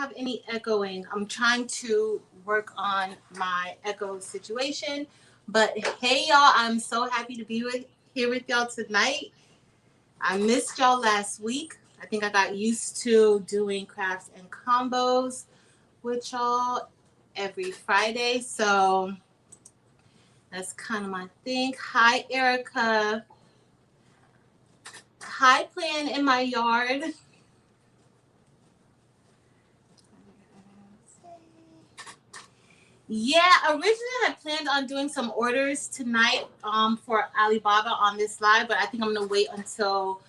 have any echoing. I'm trying to work on my echo situation. But hey, y'all, I'm so happy to be here with y'all tonight. I missed y'all last week. I think I got used to doing crafts and combos with y'all every Friday. So that's kind of my thing. Hi, Erica. Hi, Plan in my yard. Yeah, originally I planned on doing some orders tonight for Alibaba on this live, but I think I'm gonna wait until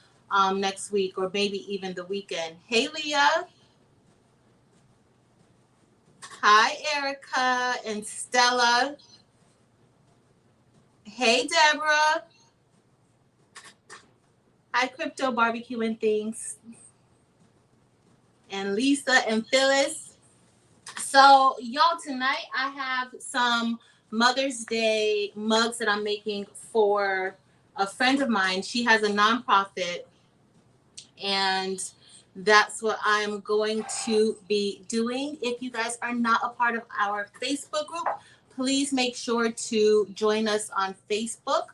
next week or maybe even the weekend. Hey, Leah. Hi, Erica and Stella. Hey, Deborah. Hi, Crypto Barbecue and Things. And Lisa and Phyllis. So, y'all, tonight I have some Mother's Day mugs that I'm making for a friend of mine. She has a nonprofit, and that's what I'm going to be doing. If you guys are not a part of our Facebook group, please make sure to join us on Facebook.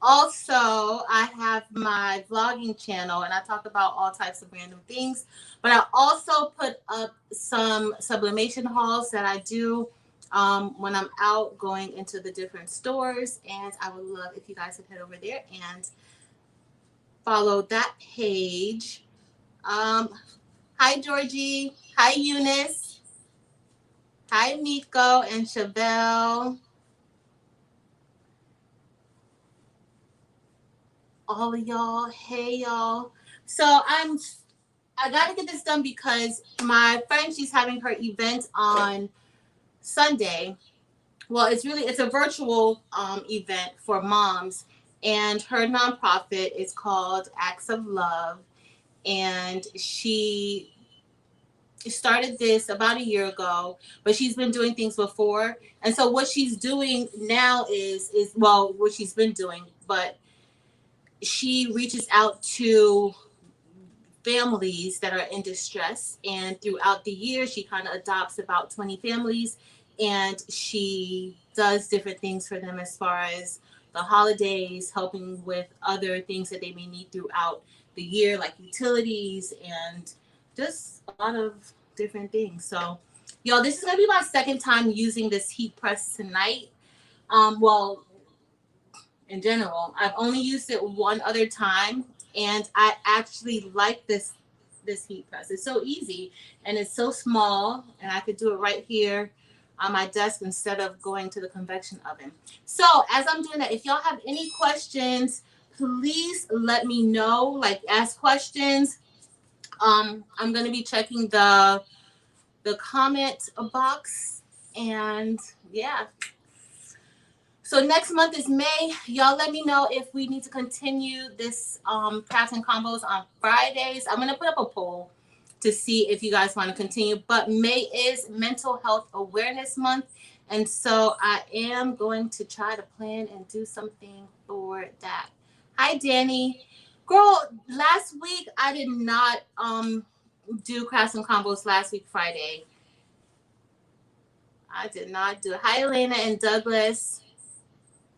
Also, I have my vlogging channel and I talk about all types of random things, but I also put up some sublimation hauls that I do when I'm out going into the different stores, and I would love if you guys would head over there and follow that page. Hi, Georgie. Hi, Eunice. Hi, Nico and Chevelle. All of y'all. Hey, y'all. So I gotta get this done because my friend, she's having her event on Sunday. Well, it's a virtual event for moms, and her nonprofit is called Acts of Love, and she started this about a year ago, but she's been doing things before. And so what she's doing now is well, what she's been doing, but she reaches out to families that are in distress, and throughout the year she kind of adopts about 20 families, and she does different things for them as far as the holidays, helping with other things that they may need throughout the year, like utilities and just a lot of different things. So y'all, this is gonna be my second time using this heat press tonight. Well, in general, I've only used it one other time, and I actually like this heat press. It's so easy and it's so small, and I could do it right here on my desk instead of going to the convection oven. So as I'm doing that, if y'all have any questions, please let me know. Like, ask questions. I'm gonna be checking the comment box, and yeah. So next month is May. Y'all let me know if we need to continue this crafts and combos on Fridays. I'm gonna put up a poll to see if you guys want to continue. But May is Mental Health Awareness Month, and so I am going to try to plan and do something for that. Hi, Danny. Girl, last week I did not do crafts and combos last week Friday. I did not do it. Hi, Elena and Douglas.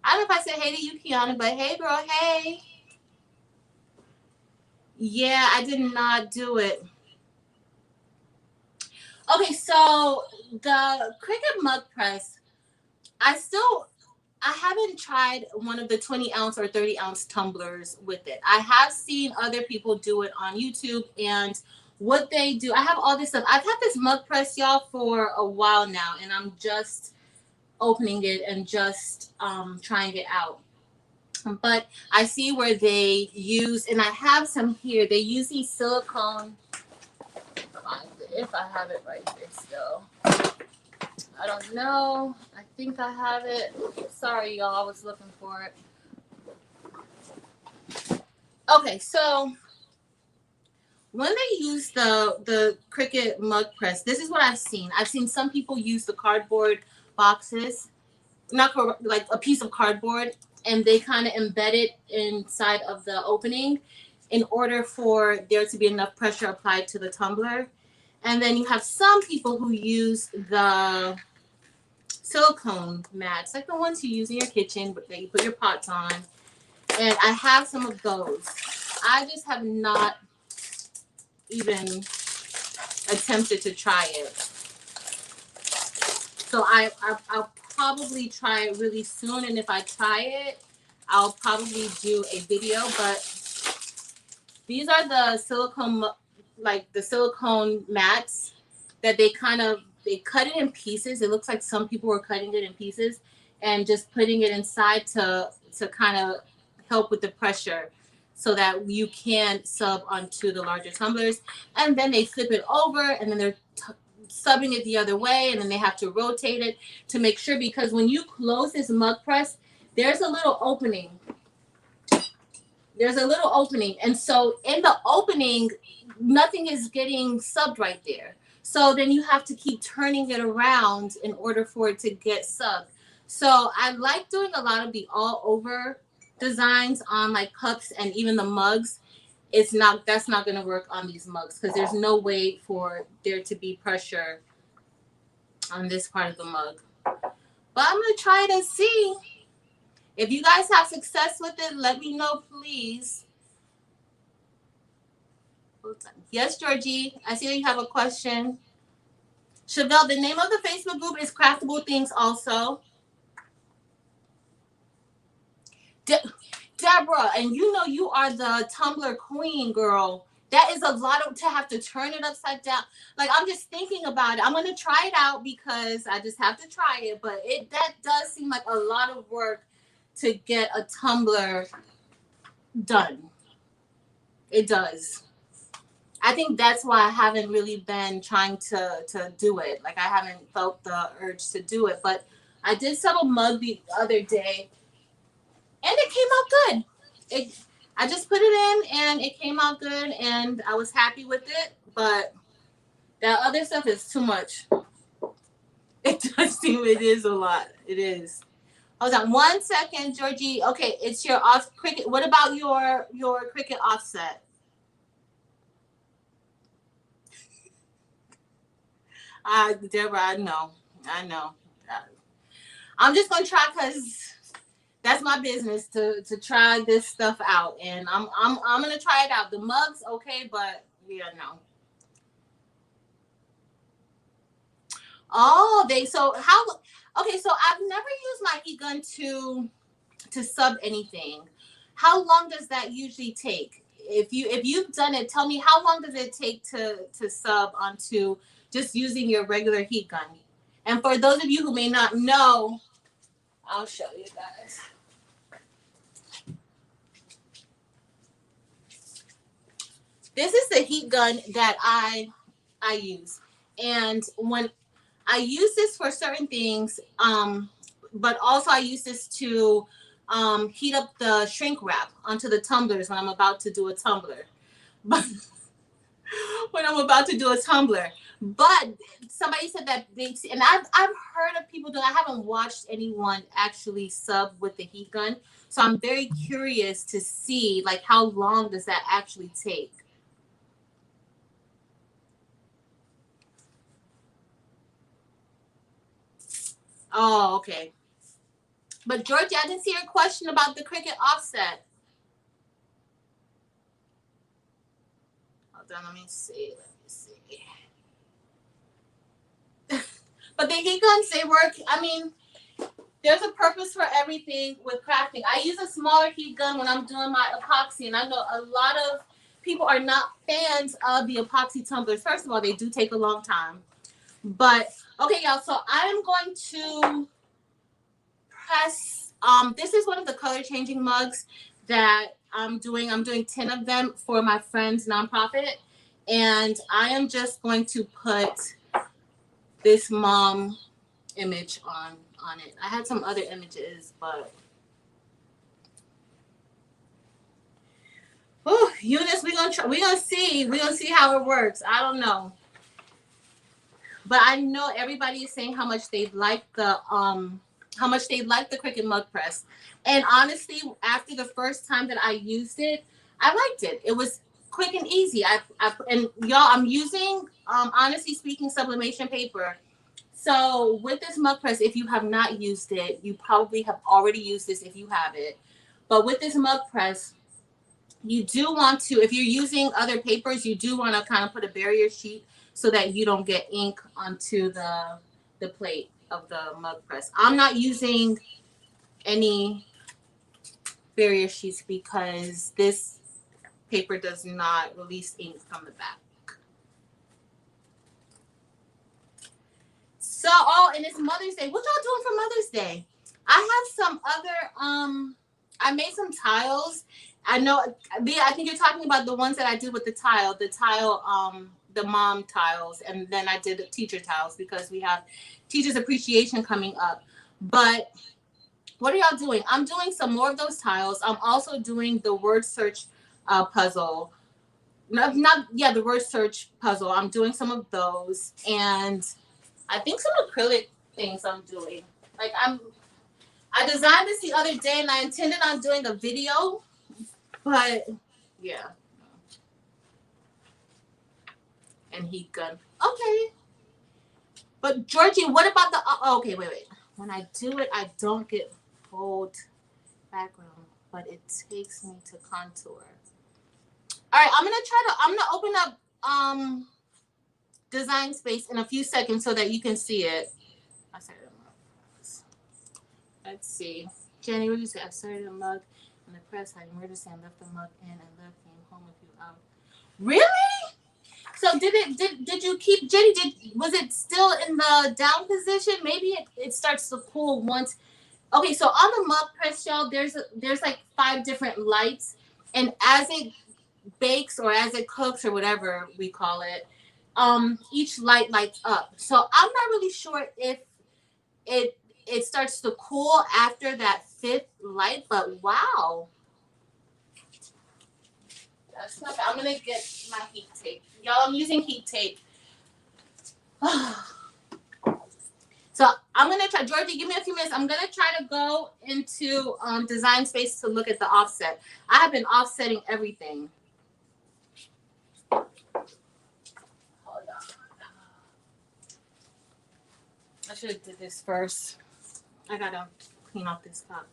I don't know if I said hey to you, Kiana, but hey, girl, hey. Yeah, I did not do it. Okay, so the Cricut Mug Press, I haven't tried one of the 20-ounce or 30-ounce tumblers with it. I have seen other people do it on YouTube, and what they do, I have all this stuff. I've had this mug press, y'all, for a while now, and I'm just opening it and just trying it out. But I see where they use, and I have some here, they use these silicone, if I have it right here still. I don't know. I think I have it. Sorry, y'all. I was looking for it. Okay, so when they use the Cricut Mug Press, this is what I've seen. I've seen some people use the cardboard boxes, not like a piece of cardboard, and they kind of embed it inside of the opening in order for there to be enough pressure applied to the tumbler. And then you have some people who use the silicone mats, like the ones you use in your kitchen, but that you put your pots on. And I have some of those. I just have not even attempted to try it. So I'll probably try it really soon. And if I try it, I'll probably do a video. But these are the silicone, like the silicone mats that they cut it in pieces. It looks like some people were cutting it in pieces and just putting it inside to kind of help with the pressure so that you can sub onto the larger tumblers. And then they flip it over and then they're subbing it the other way, and then they have to rotate it to make sure, because when you close this mug press, there's a little opening. There's a little opening. And so in the opening, nothing is getting subbed right there. So then you have to keep turning it around in order for it to get subbed. So I like doing a lot of the all over designs on like cups and even the mugs. That's not going to work on these mugs because there's no way for there to be pressure on this part of the mug. But I'm going to try it and see. If you guys have success with it, let me know, please. Yes, Georgie, I see that you have a question. Chevelle, the name of the Facebook group is Craftable Things also. Deborah, and you know you are the tumbler queen, girl. That is a lot to have to turn it upside down. Like, I'm just thinking about it. I'm going to try it out because I just have to try it. But that does seem like a lot of work to get a tumbler done. It does. I think that's why I haven't really been trying to do it. Like, I haven't felt the urge to do it. But I did sub a mug the other day, and it came out good. I just put it in, and it came out good, and I was happy with it. But that other stuff is too much. It does seem it is a lot. It is. Hold on 1 second, Georgie. Okay, it's your off Cricut. What about your Cricut offset? Deborah, I know. I'm just gonna try because that's my business to try this stuff out, and I'm gonna try it out. The mugs, okay, but yeah, no. Oh, so I've never used my heat gun to sub anything. How long does that usually take? If you've done it, tell me, how long does it take to sub onto just using your regular heat gun? And for those of you who may not know, I'll show you guys. This is the heat gun that I use. And when I use this for certain things, but also I use this to heat up the shrink wrap onto the tumblers when I'm about to do a tumbler. But But somebody said that and I've heard of people doing. I haven't watched anyone actually sub with the heat gun, so I'm very curious to see like how long does that actually take. Oh, okay. But Georgia, I didn't see your question about the Cricut offset. Hold on, let me see. But the heat guns, they work. I mean, there's a purpose for everything with crafting. I use a smaller heat gun when I'm doing my epoxy, and I know a lot of people are not fans of the epoxy tumblers. First of all, they do take a long time. But okay, y'all. So I am going to press. This is one of the color changing mugs that I'm doing. I'm doing 10 of them for my friend's nonprofit, and I am just going to put this mom image on it. I had some other images, but Eunice, we're gonna see how it works. I don't know, but I know everybody is saying how much they like the Cricut Mug Press. And honestly, after the first time that I used it, I liked it. It was quick and easy. And y'all, I'm using honestly speaking sublimation paper. So with this mug press, if you have not used it, you probably have already used this if you have it. But with this mug press, you do want to, if you're using other papers, you do want to kind of put a barrier sheet so that you don't get ink onto the plate of the mug press. I'm not using any barrier sheets because this paper does not release ink from the back. So, oh, and it's Mother's Day. What y'all doing for Mother's Day? I have some other, I made some tiles. I know, I think you're talking about the ones that I did with the tile, the mom tiles, and then I did the teacher tiles because we have Teachers Appreciation coming up. But what are y'all doing? I'm doing some more of those tiles. I'm also doing the word search puzzle. The word search puzzle. I'm doing some of those, and I think some acrylic things I'm doing. Like I designed this the other day, and I intended on doing a video, but yeah. And heat gun. Okay. But Georgie, what about the? Okay, wait. When I do it, I don't get bold background, but it takes me to contour. All right, I'm gonna open up design space in a few seconds so that you can see it. Let's see. Jenny, what did you say? I started a mug in the press. I emergency and left the mug in and left came home with you out. Really? So did you keep Jenny? Was it still in the down position? Maybe it starts to cool once. Okay, so on the mug press, y'all, there's like 5 different lights, and as it bakes or as it cooks or whatever we call it, each light lights up. So I'm not really sure if it starts to cool after that 5th light, but wow. That's not bad. I'm gonna get my heat tape. Y'all, I'm using heat tape. So I'm gonna try, Georgie, give me a few minutes. I'm gonna try to go into design space to look at the offset. I have been offsetting everything. Hold on. I should have did this first. I gotta clean off this cup.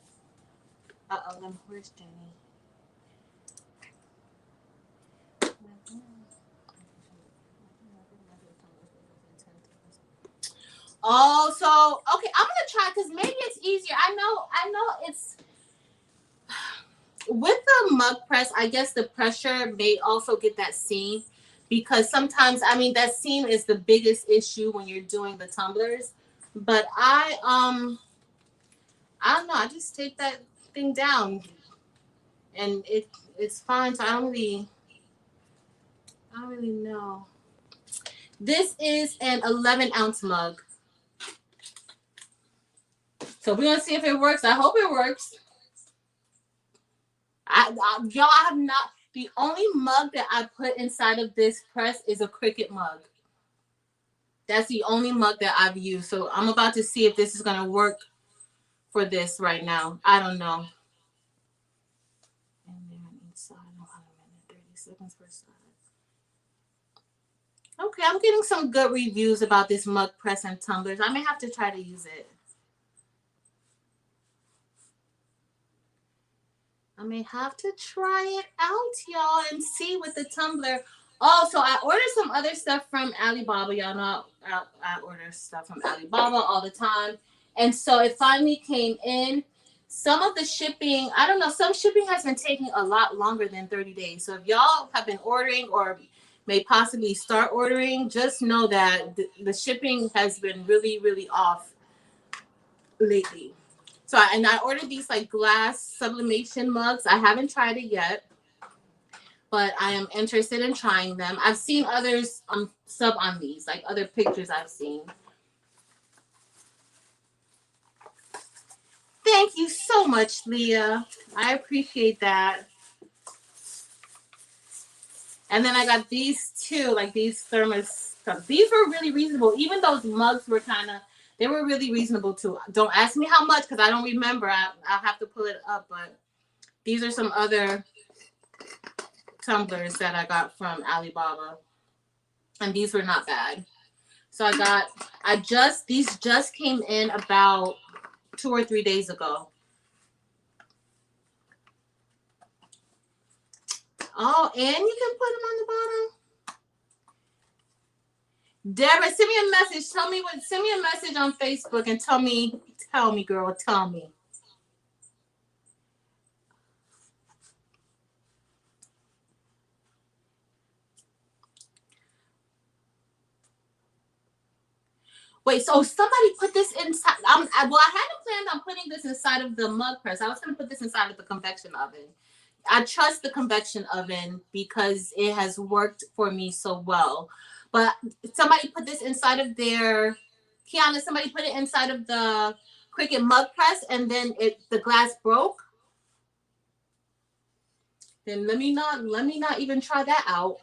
Then where's Jenny? Oh, so okay, I'm gonna try because maybe it's easier. I know it's with the mug press. I guess the pressure may also get that seam because sometimes, I mean, that seam is the biggest issue when you're doing the tumblers. But I don't know. I just take that thing down, and it's fine. So I don't really know. This is an 11-ounce mug. So we're gonna see if it works. I hope it works. Y'all, I have not. The only mug that I put inside of this press is a Cricut mug. That's the only mug that I've used. So I'm about to see if this is gonna work for this right now. I don't know. And then inside, 30 seconds per side. Okay, I'm getting some good reviews about this mug press and tumblers. I may have to try to use it. I may have to try it out, y'all, and see with the tumbler. Oh, so I ordered some other stuff from Alibaba. Y'all know I order stuff from Alibaba all the time. And so it finally came in. Some of the shipping, I don't know, some shipping has been taking a lot longer than 30 days. So if y'all have been ordering or may possibly start ordering, just know that the shipping has been really, really off lately. So I ordered these like glass sublimation mugs. I haven't tried it yet, but I am interested in trying them. I've seen others sub on these, like other pictures I've seen. Thank you so much, Leah. I appreciate that. And then I got these too, like these thermos cups. These were really reasonable. Even those mugs were they were really reasonable too. Don't ask me how much because I don't remember. I'll have to pull it up, but these are some other tumblers that I got from Alibaba. And these were not bad. So these just came in about 2 or 3 days ago. Oh, and you can put them on the bottom. Deborah, send me a message. Send me a message on Facebook and tell me, girl, tell me. Wait, so somebody put this inside. I hadn't planned on putting this inside of the mug press. I was going to put this inside of the convection oven. I trust the convection oven because it has worked for me so well. But somebody put this inside of their, Kiana, somebody put it inside of the Cricut Mug Press and then the glass broke. Then let me not even try that out.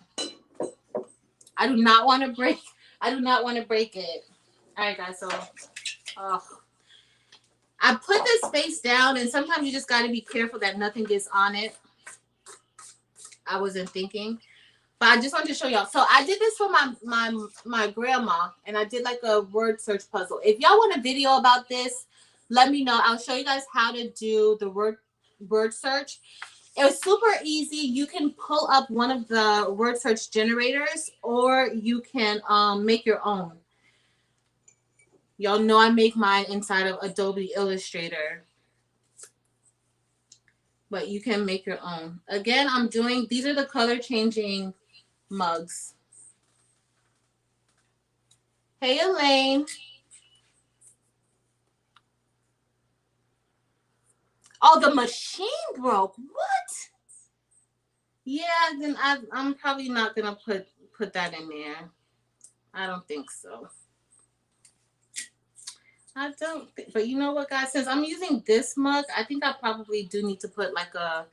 I do not want to break it. All right, guys, so I put this face down, and sometimes you just got to be careful that nothing gets on it. I wasn't thinking, but I just wanted to show y'all. So I did this for my grandma, and I did like a word search puzzle. If y'all want a video about this, let me know. I'll show you guys how to do the word search. It was super easy. You can pull up one of the word search generators, or you can make your own. Y'all know I make mine inside of Adobe Illustrator. But you can make your own. Again, these are the color changing mugs. Hey, Elaine. Oh, the machine broke. What? Yeah, then I'm probably not going to put that in there. I don't think so. I don't, but you know what, guys? Since I'm using this mug, I think I probably do need to put like a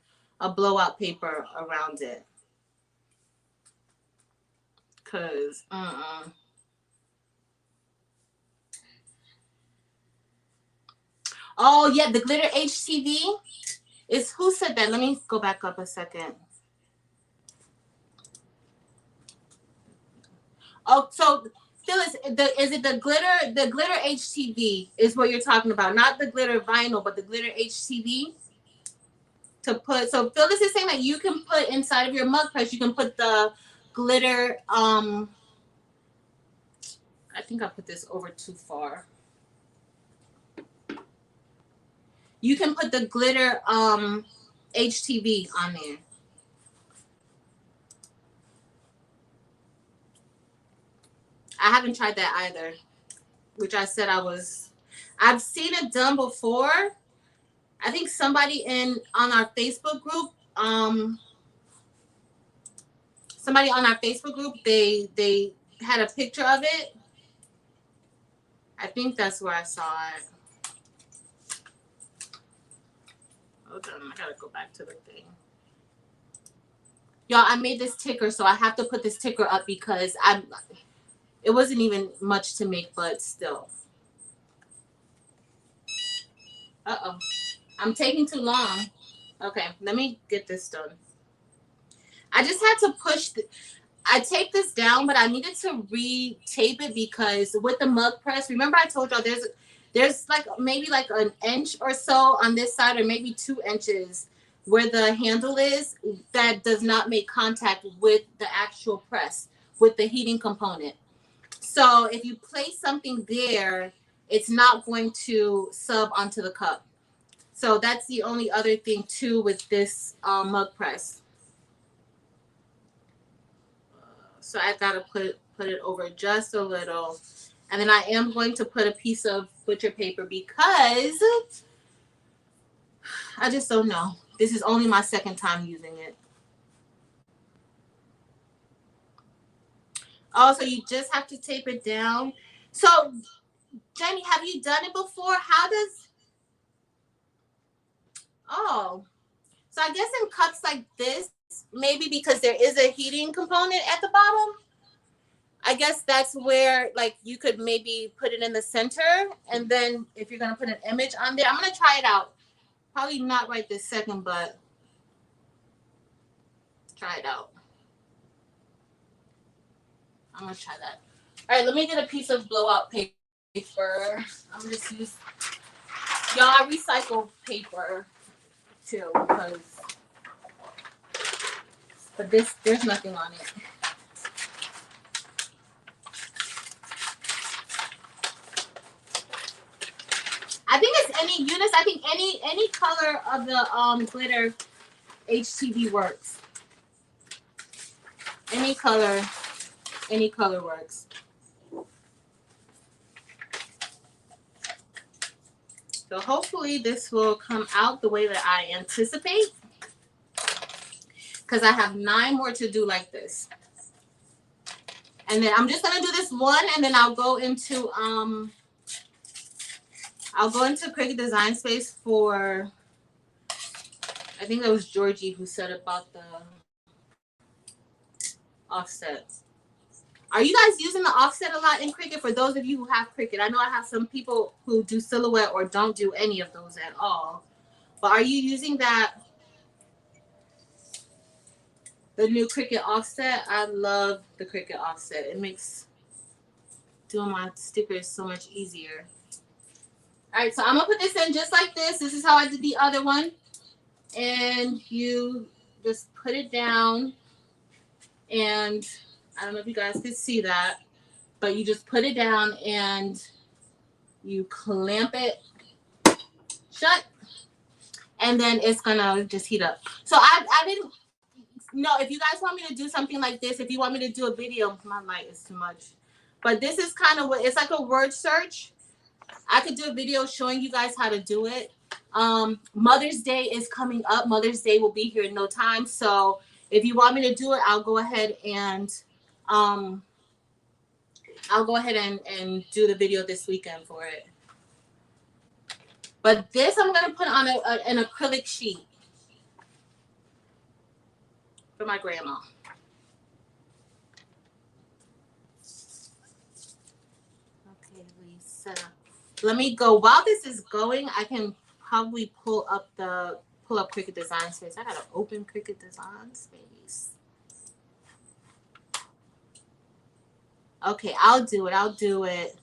blowout paper around it. Cause, Oh yeah, the glitter HTV is, who said that? Let me go back up a second. Oh, so Phyllis, is it the glitter? The glitter HTV is what you're talking about, not the glitter vinyl, but the glitter HTV. To put, so Phyllis is saying that you can put inside of your mug press, you can put the glitter. I think I put this over too far. You can put the glitter HTV on there. I haven't tried that either, which I said I've seen it done before. I think somebody on our Facebook group, they had a picture of it. I think that's where I saw it. Hold on, I gotta go back to the thing. Y'all, I made this ticker, so I have to put this ticker up because it wasn't even much to make, but still. Uh-oh. I'm taking too long. Okay, let me get this done. I just had to push I take this down, but I needed to re-tape it because with the mug press, remember I told y'all there's like maybe like an inch or so on this side, or maybe 2 inches where the handle is that does not make contact with the actual press, with the heating component. So if you place something there, it's not going to sub onto the cup. So that's the only other thing too with this mug press. So I gotta put it over just a little, and then I am going to put a piece of butcher paper because I just don't know. This is only my second time using it. Oh, so you just have to tape it down. So Jenny, have you done it before? How does? Oh, so I guess in cups like this, maybe because there is a heating component at the bottom, I guess that's where like you could maybe put it in the center, and then if you're gonna put an image on there, I'm gonna try it out. Probably not right this second, but try it out. I'm gonna try that. All right, let me get a piece of blowout paper. I'm gonna just use, y'all, I recycle paper too, because, but this, there's nothing on it. I think it's any, Eunice, I think any color of the glitter HTV works. Any color works. So hopefully this will come out the way that I anticipate, because I have 9 more to do like this. And then I'm just gonna do this one, and then I'll go into Cricut Design Space for, I think that was Georgie who said about the offset. Are you guys using the offset a lot in Cricut? For those of you who have Cricut, I know I have some people who do silhouette or don't do any of those at all. But are you using that, the new Cricut offset? I love the Cricut offset. It makes doing my stickers so much easier. All right, so I'm gonna put this in just like this. This is how I did the other one. And you just put it down, and I don't know if you guys can see that, but you just put it down and you clamp it shut, and then it's gonna just heat up. So I didn't know if you guys want me to do something like this. If you want me to do a video, my light is too much, but this is kind of what it's like, a word search. I could do a video showing you guys how to do it. Mother's Day is coming up. Mother's Day will be here in no time. So if you want me to do it, I'll go ahead and do the video this weekend for it. But this I'm gonna put on an acrylic sheet for my grandma. Okay, Lisa. Let me go. While this is going, I can probably pull up Cricut Design Space. I gotta open Cricut Design Space. Okay, I'll do it.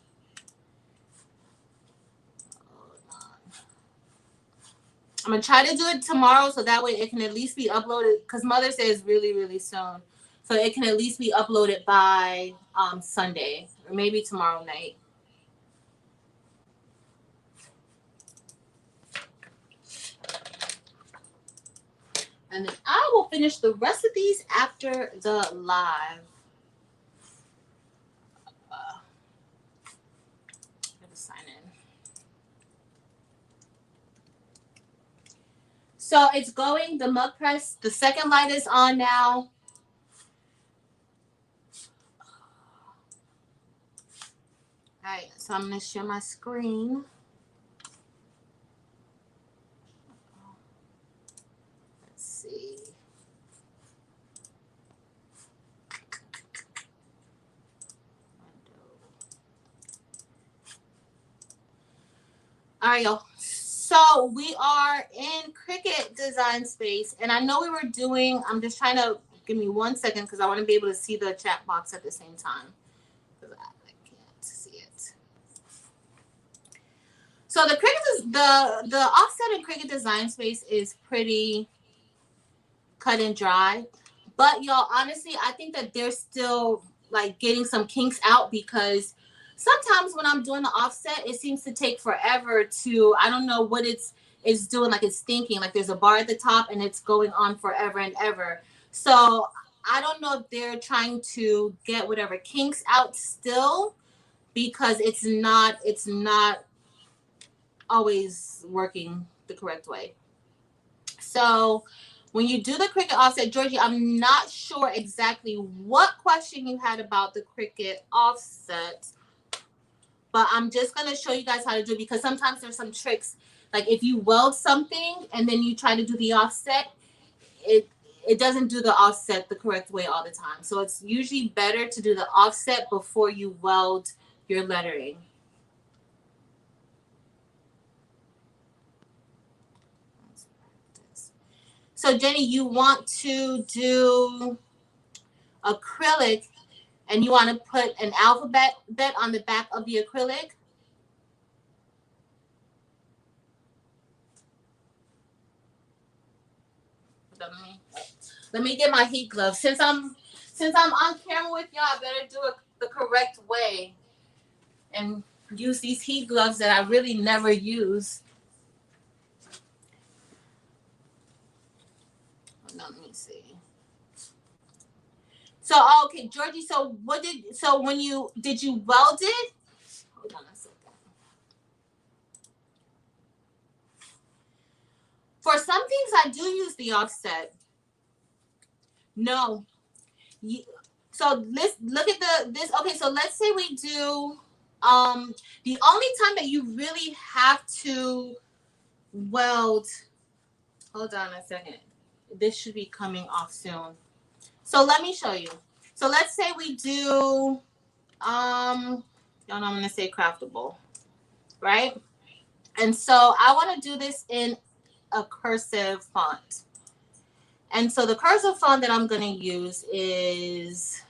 I'm gonna try to do it tomorrow, so that way it can at least be uploaded, because Mother's Day is really, really soon. So it can at least be uploaded by Sunday, or maybe tomorrow night. And then I will finish the rest of these after the live. Gotta sign in. So it's going, the mug press, the second light is on now. All right, so I'm gonna share my screen. Let's see. All right, y'all. So we are in Cricut Design Space, and I know we were doing, I'm just trying to, give me 1 second, because I want to be able to see the chat box at the same time, because I can't see it. So the offset in Cricut Design Space is pretty cut and dry, but y'all, honestly, I think that they're still like getting some kinks out, because sometimes when I'm doing the offset, it seems to take forever to, I don't know what it's doing, like it's thinking, like there's a bar at the top and it's going on forever and ever. So I don't know if they're trying to get whatever kinks out still, because it's not always working the correct way. So when you do the Cricut offset, Georgie, I'm not sure exactly what question you had about the Cricut offset, but I'm just going to show you guys how to do it, because sometimes there's some tricks. Like if you weld something and then you try to do the offset, it doesn't do the offset the correct way all the time. So it's usually better to do the offset before you weld your lettering. So Jenny, you want to do acrylic and you want to put an alphabet on the back of the acrylic? Let me get my heat gloves. Since I'm on camera with y'all, I better do it the correct way and use these heat gloves that I really never use. Let me see. So okay, Georgie. So when you weld it? Hold on a second. For some things, I do use the offset. No. So let's look at this. Okay, so let's say we do. The only time that you really have to weld. Hold on a second. This should be coming off soon. So let me show you. So let's say we do. Y'all know I'm gonna say craftable, right? And so I want to do this in a cursive font. And so the cursive font that I'm going to use is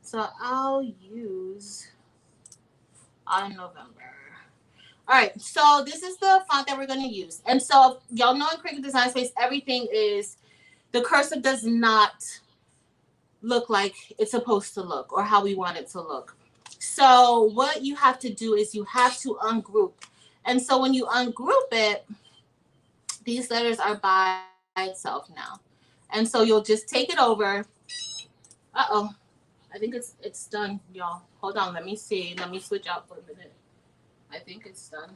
so I'll use on November. All right, so this is the font that we're going to use. And so y'all know in Cricut Design Space, everything is, the cursive does not look like it's supposed to look or how we want it to look. So what you have to do is you have to ungroup. And so when you ungroup it, these letters are by itself now. And so you'll just take it over. Uh-oh. I think it's done, y'all. Hold on, let me see. Let me switch out for a minute. I think it's done.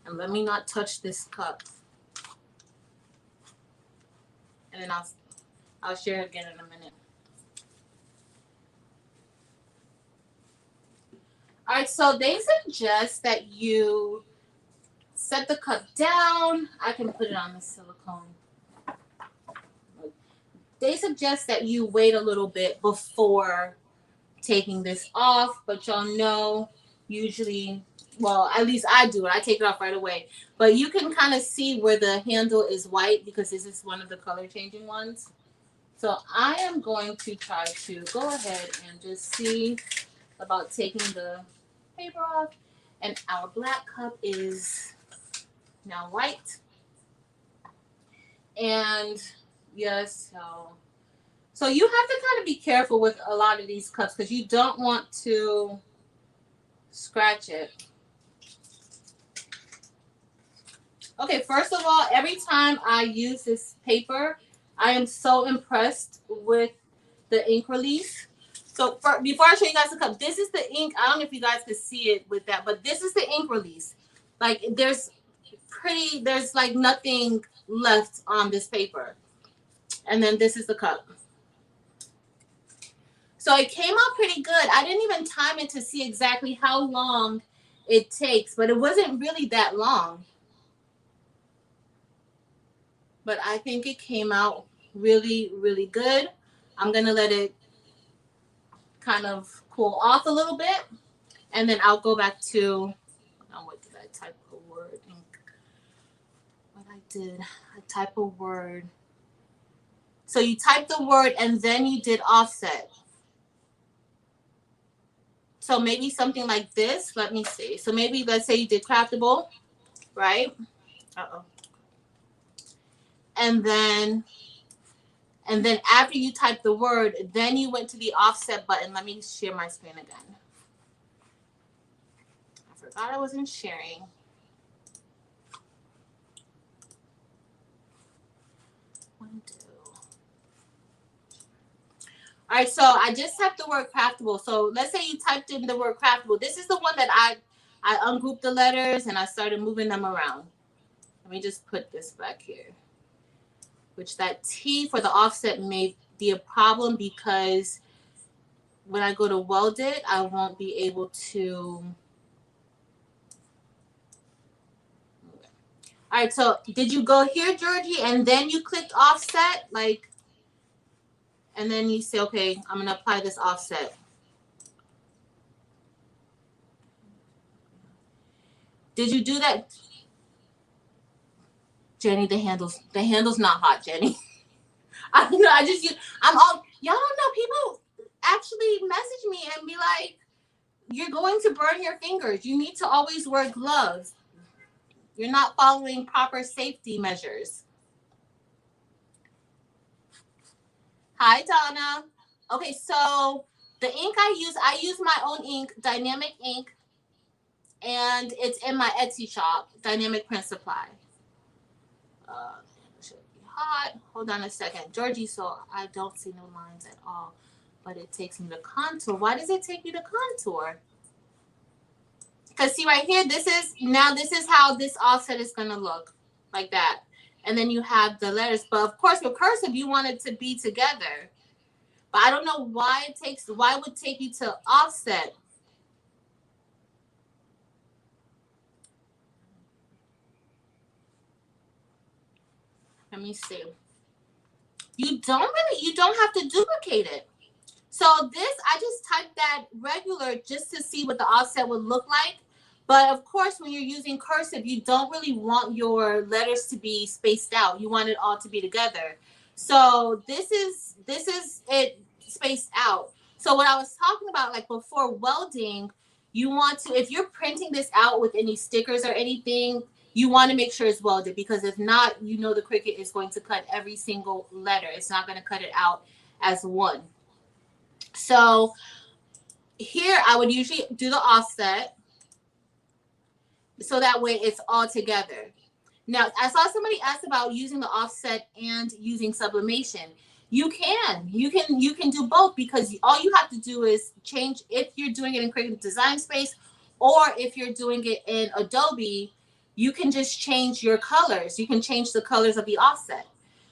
And let me not touch this cup. And then I'll share again in a minute. All right, so they suggest that you set the cup down. I can put it on the silicone. They suggest that you wait a little bit before taking this off, but y'all know usually, well, at least I do it. I take it off right away. But you can kind of see where the handle is white because this is one of the color changing ones. So I am going to try to go ahead and just see about taking the paper off. And our black cup is now white. And yes, so you have to kind of be careful with a lot of these cups because you don't want to scratch it. Okay, first of all, every time I use this paper, I am so impressed with the ink release. So before I show you guys the cup, this is the ink. I don't know if you guys can see it with that, but this is the ink release. Like there's like nothing left on this paper. And then this is the cup. So it came out pretty good. I didn't even time it to see exactly how long it takes, but it wasn't really that long. But I think it came out really, really good. I'm going to let it kind of cool off a little bit. And then I'll go back to, what did I type a word? What I did, I type a word. So you type the word and then you did offset. So maybe something like this. Let me see. So maybe let's say you did craftable, right? Uh-oh. And then after you type the word, then you went to the offset button. Let me share my screen again. I forgot I wasn't sharing. All right, so I just typed the word craftable. So let's say you typed in the word craftable. This is the one that I ungrouped the letters and I started moving them around. Let me just put this back here. Which that T for the offset may be a problem because when I go to weld it, I won't be able to. All right, so did you go here, Georgie, and then you clicked offset? Like, and then you say, okay, I'm going to apply this offset. Did you do that? Jenny, the handle's not hot, Jenny. I don't know. I'm all, y'all don't know. People actually message me and be like, you're going to burn your fingers. You need to always wear gloves. You're not following proper safety measures. Hi, Donna. Okay, so the ink I use my own ink, Dynamic ink, and it's in my Etsy shop, Dynamic Print Supply. It should be hot. Hold on a second. Georgie, so I don't see no lines at all, but it takes me to contour. Why does it take you to contour? Because see right here, this is how this offset is going to look, like that. And then you have the letters. But of course, with cursive, you want it to be together. But I don't know why why it would take you to offset. Let me see. You don't have to duplicate it. So this, I just typed that regular just to see what the offset would look like. But of course, when you're using cursive, you don't really want your letters to be spaced out. You want it all to be together. So this is it spaced out. So what I was talking about, like before welding, you want to, if you're printing this out with any stickers or anything, you want to make sure it's welded, because if not, you know the Cricut is going to cut every single letter. It's not going to cut it out as one. So here I would usually do the offset, so that way it's all together. Now, I saw somebody ask about using the offset and using sublimation. You can do both, because all you have to do is change, if you're doing it in Cricut Design Space or if you're doing it in Adobe, you can just change your colors. You can change the colors of the offset.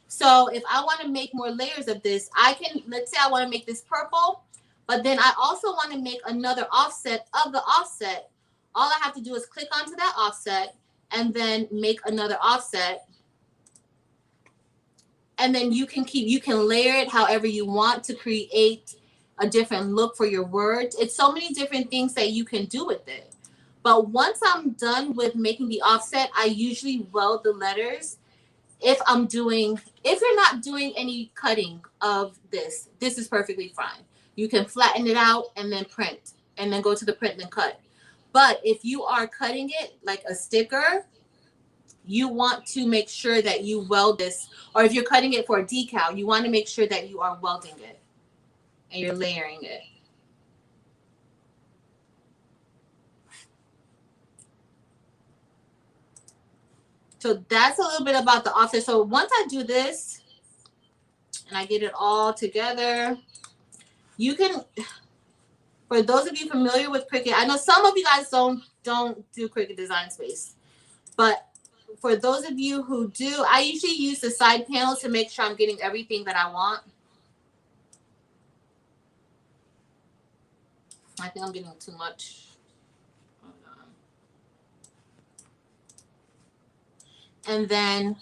So if I want to make more layers of this, I can, let's say I want to make this purple, but then I also want to make another offset of the offset. All I have to do is click onto that offset and then make another offset. And then you can layer it however you want to create a different look for your words. It's so many different things that you can do with it. But once I'm done with making the offset, I usually weld the letters. If you're not doing any cutting of this is perfectly fine. You can flatten it out and then print, and then go to the print and cut. But if you are cutting it like a sticker, you want to make sure that you weld this, or if you're cutting it for a decal, you want to make sure that you are welding it and you're layering it. So that's a little bit about the offset. So once I do this and I get it all together, you can, for those of you familiar with Cricut, I know some of you guys don't do Cricut Design Space, but for those of you who do, I usually use the side panels to make sure I'm getting everything that I want. I think I'm getting too much. And then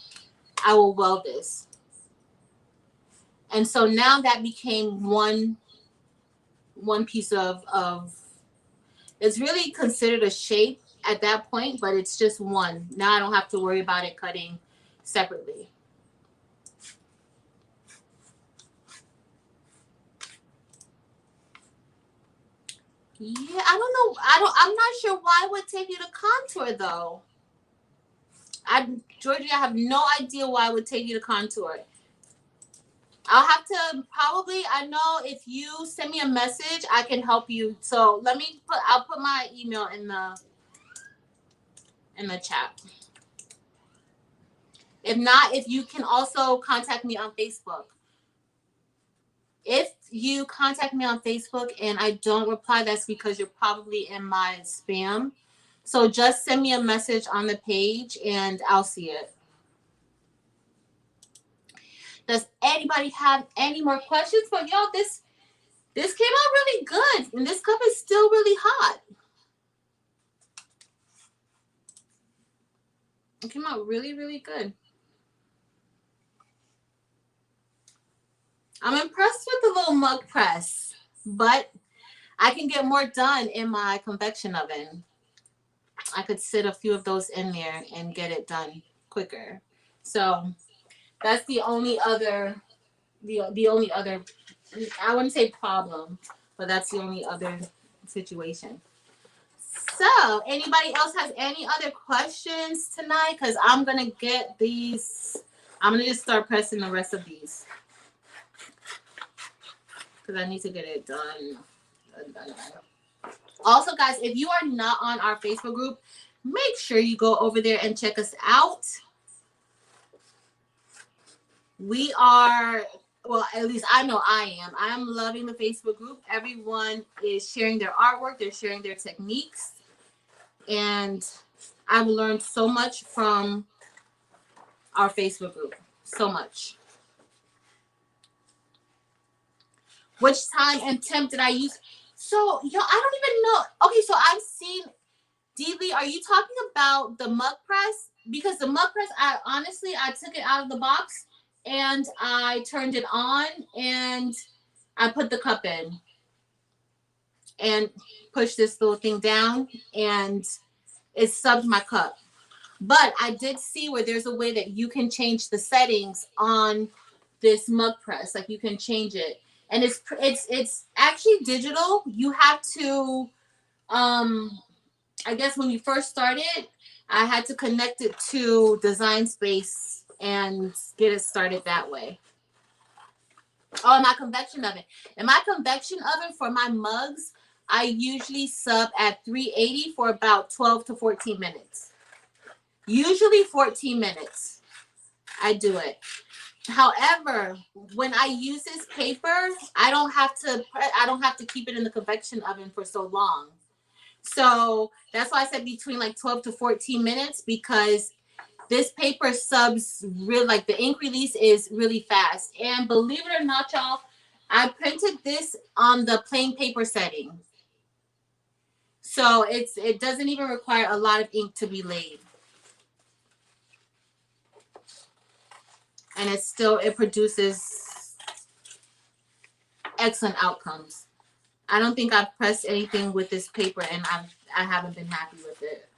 I will weld this. And so now that became one piece of, it's really considered a shape at that point, but it's just one. Now I don't have to worry about it cutting separately. Yeah, I don't know. I'm not sure why it would take you to contour though. Georgie, I have no idea why it would take you to contour. I'll have to probably, I know if you send me a message, I can help you. So I'll put my email in the chat. If not, if you can also contact me on Facebook. If you contact me on Facebook and I don't reply, that's because you're probably in my spam. So just send me a message on the page and I'll see it. Does anybody have any more questions? But y'all, this came out really good. And this cup is still really hot. It came out really, really good. I'm impressed with the little mug press, but I can get more done in my convection oven. I could sit a few of those in there and get it done quicker. So that's the only other, the only other, I wouldn't say problem, but that's the only other situation. So anybody else has any other questions tonight? Because I'm going to get these. I'm going to just start pressing the rest of these. Because I need to get it done. Also, guys, if you are not on our Facebook group, make sure you go over there and check us out. We are, well, at least I know I am. I am loving the Facebook group. Everyone is sharing their artwork. They're sharing their techniques. And I've learned so much from our Facebook group. So much. Which time and temp did I use? So, yo, I don't even know. Okay, so I've seen, Deedley, are you talking about the mug press? Because the mug press, I took it out of the box and I turned it on and I put the cup in and pushed this little thing down and it subbed my cup. But I did see where there's a way that you can change the settings on this mug press. Like you can change it. And it's actually digital. You have to, I guess when you first started, I had to connect it to Design Space and get it started that way. Oh, my convection oven. And my convection oven for my mugs, I usually sub at 380 for about 12 to 14 minutes. Usually 14 minutes. I do it. However, when I use this paper, I don't have to keep it in the convection oven for so long. So that's why I said between like 12 to 14 minutes, because this paper subs real, like the ink release is really fast. And believe it or not, y'all, I printed this on the plain paper setting. So it doesn't even require a lot of ink to be laid. And it produces excellent outcomes. I don't think I've pressed anything with this paper and I haven't been happy with it.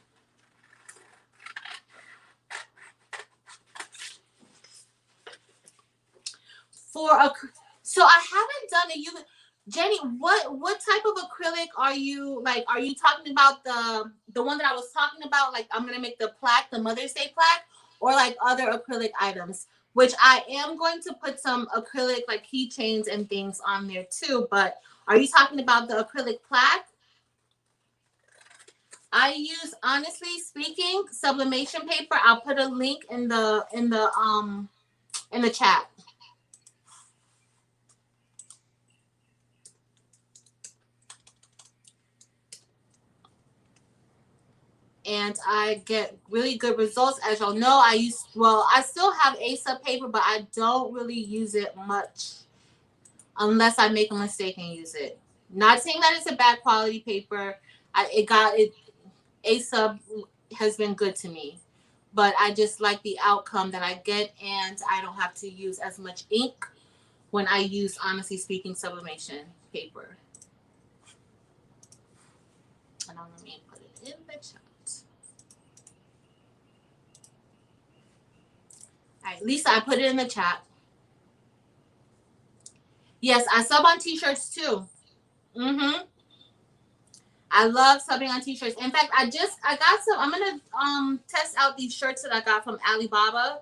So I haven't done it. Jenny, what type of acrylic are you like? Are you talking about the one that I was talking about? Like I'm gonna make the plaque, the Mother's Day plaque, or like other acrylic items? Which I am going to put some acrylic like keychains and things on there too. But are you talking about the acrylic plaque? I use, honestly speaking, sublimation paper. I'll put a link in the chat. And I get really good results. As y'all know, I still have A-sub paper, but I don't really use it much unless I make a mistake and use it. Not saying that it's a bad quality paper. A-sub has been good to me, but I just like the outcome that I get, and I don't have to use as much ink when I use, honestly speaking, sublimation paper. And let me put it in the chat. All right, Lisa, I put it in the chat. Yes, I sub on t-shirts too. I love subbing on t-shirts. In fact, I got some. I'm gonna test out these shirts that I got from Alibaba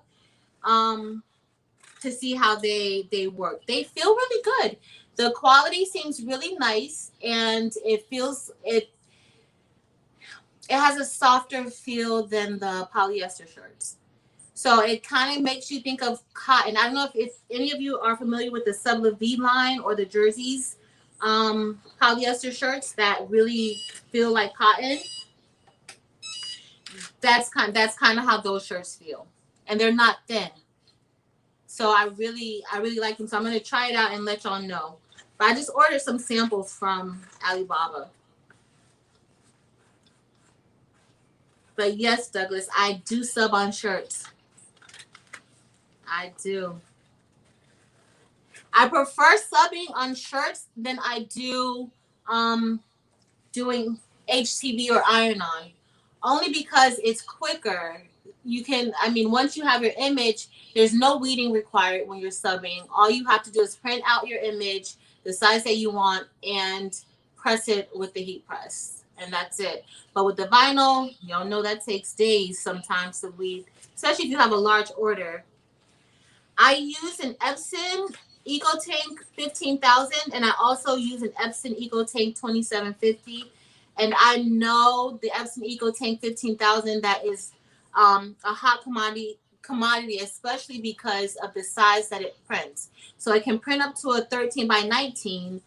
to see how they work. They feel really good. The quality seems really nice, and it has a softer feel than the polyester shirts. So it kind of makes you think of cotton. I don't know if any of you are familiar with the Sublimate line or the jerseys, polyester shirts that really feel like cotton. That's kind of how those shirts feel, and they're not thin. So I really like them. So I'm gonna try it out and let y'all know. But I just ordered some samples from Alibaba. But yes, Douglas, I do sub on shirts. I do. I prefer subbing on shirts than I do doing HTV or iron-on. only because it's quicker. You can, I mean, once you have your image, there's no weeding required when you're subbing. All you have to do is print out your image, the size that you want, and press it with the heat press. And that's it. But with the vinyl, y'all know that takes days sometimes to weed, especially if you have a large order. I use an Epson EcoTank 15,000, and I also use an Epson EcoTank 2750. And I know the Epson EcoTank 15,000, that is a hot commodity, especially because of the size that it prints. So it can print up to a 13 by 19.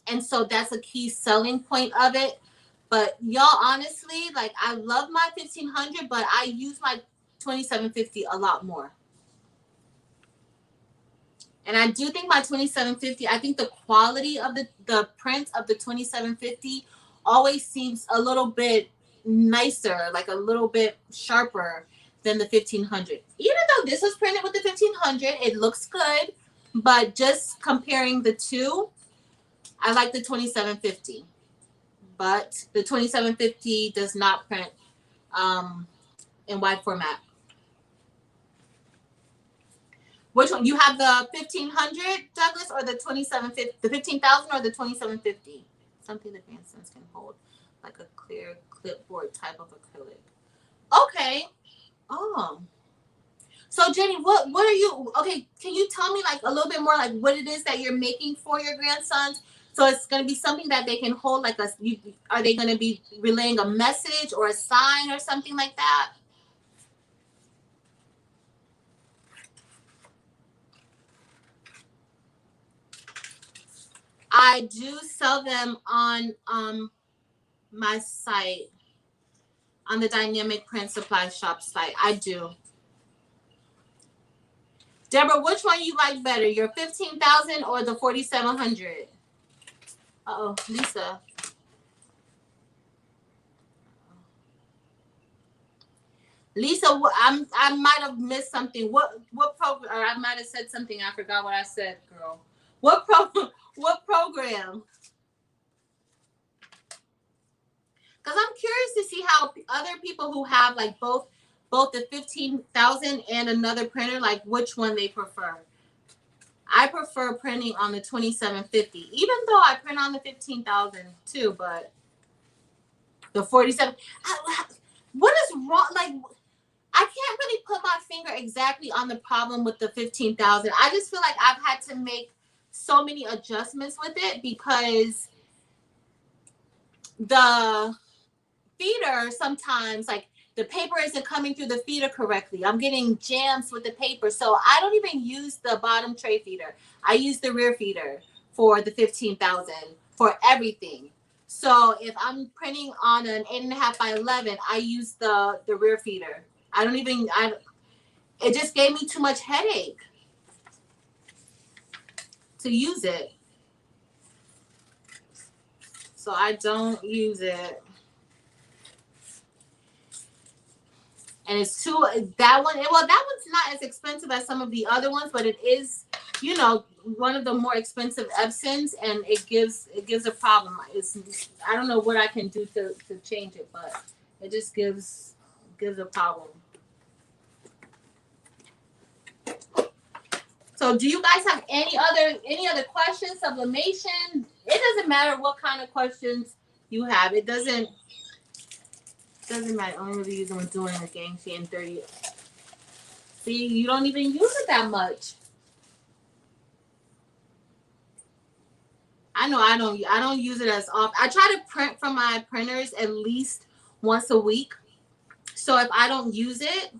And so that's a key selling point of it. But y'all, honestly, like, I love my 1500, but I use my 2750 a lot more. And I do think my 2750, I think the quality of the print of the 2750 always seems a little bit nicer, like a little bit sharper than the 1500. Even though this was printed with the 1500, it looks good. But just comparing the two, I like the 2750. But the 2750 does not print in wide format. Which one? You have the 1500, Douglas, or the 2750? The 15,000 or the 2750? Something the grandsons can hold, like a clear clipboard type of acrylic. Okay. Oh. So Jenny, what are you? Okay, can you tell me like a little bit more, like what it is that you're making for your grandsons? So it's going to be something that they can hold, like are they going to be relaying a message or a sign or something like that? I do sell them on my site, on the Dynamic Print Supply Shop site. I do. Deborah, which one you like better, your 15,000 or the 4,700? Uh-oh, Lisa. Lisa, I might have missed something. What program? Or I might have said something. I forgot what I said, girl. What program? Because I'm curious to see how other people who have like both the 15,000 and another printer, like which one they prefer. I prefer printing on the 2750, even though I print on the 15,000 too. But the 47, what is wrong? Like, I can't really put my finger exactly on the problem with the 15,000. I just feel like I've had to make so many adjustments with it because the feeder sometimes, like, the paper isn't coming through the feeder correctly. I'm getting jams with the paper. So I don't even use the bottom tray feeder. I use the rear feeder for the 15,000 for everything. So if I'm printing on an 8.5 by 11, I use the rear feeder. It just gave me too much headache to use it. So I don't use it. And it's that one's not as expensive as some of the other ones, but it is, one of the more expensive Epsons, and it gives a problem. I don't know what I can do to change it, but it just gives a problem. So do you guys have any other questions? Sublimation? It doesn't matter what kind of questions you have. It doesn't matter. Only really use them when doing a gang sheet in 30. See, you don't even use it that much. I know I don't use it as often. I try to print from my printers at least once a week. So if I don't use it,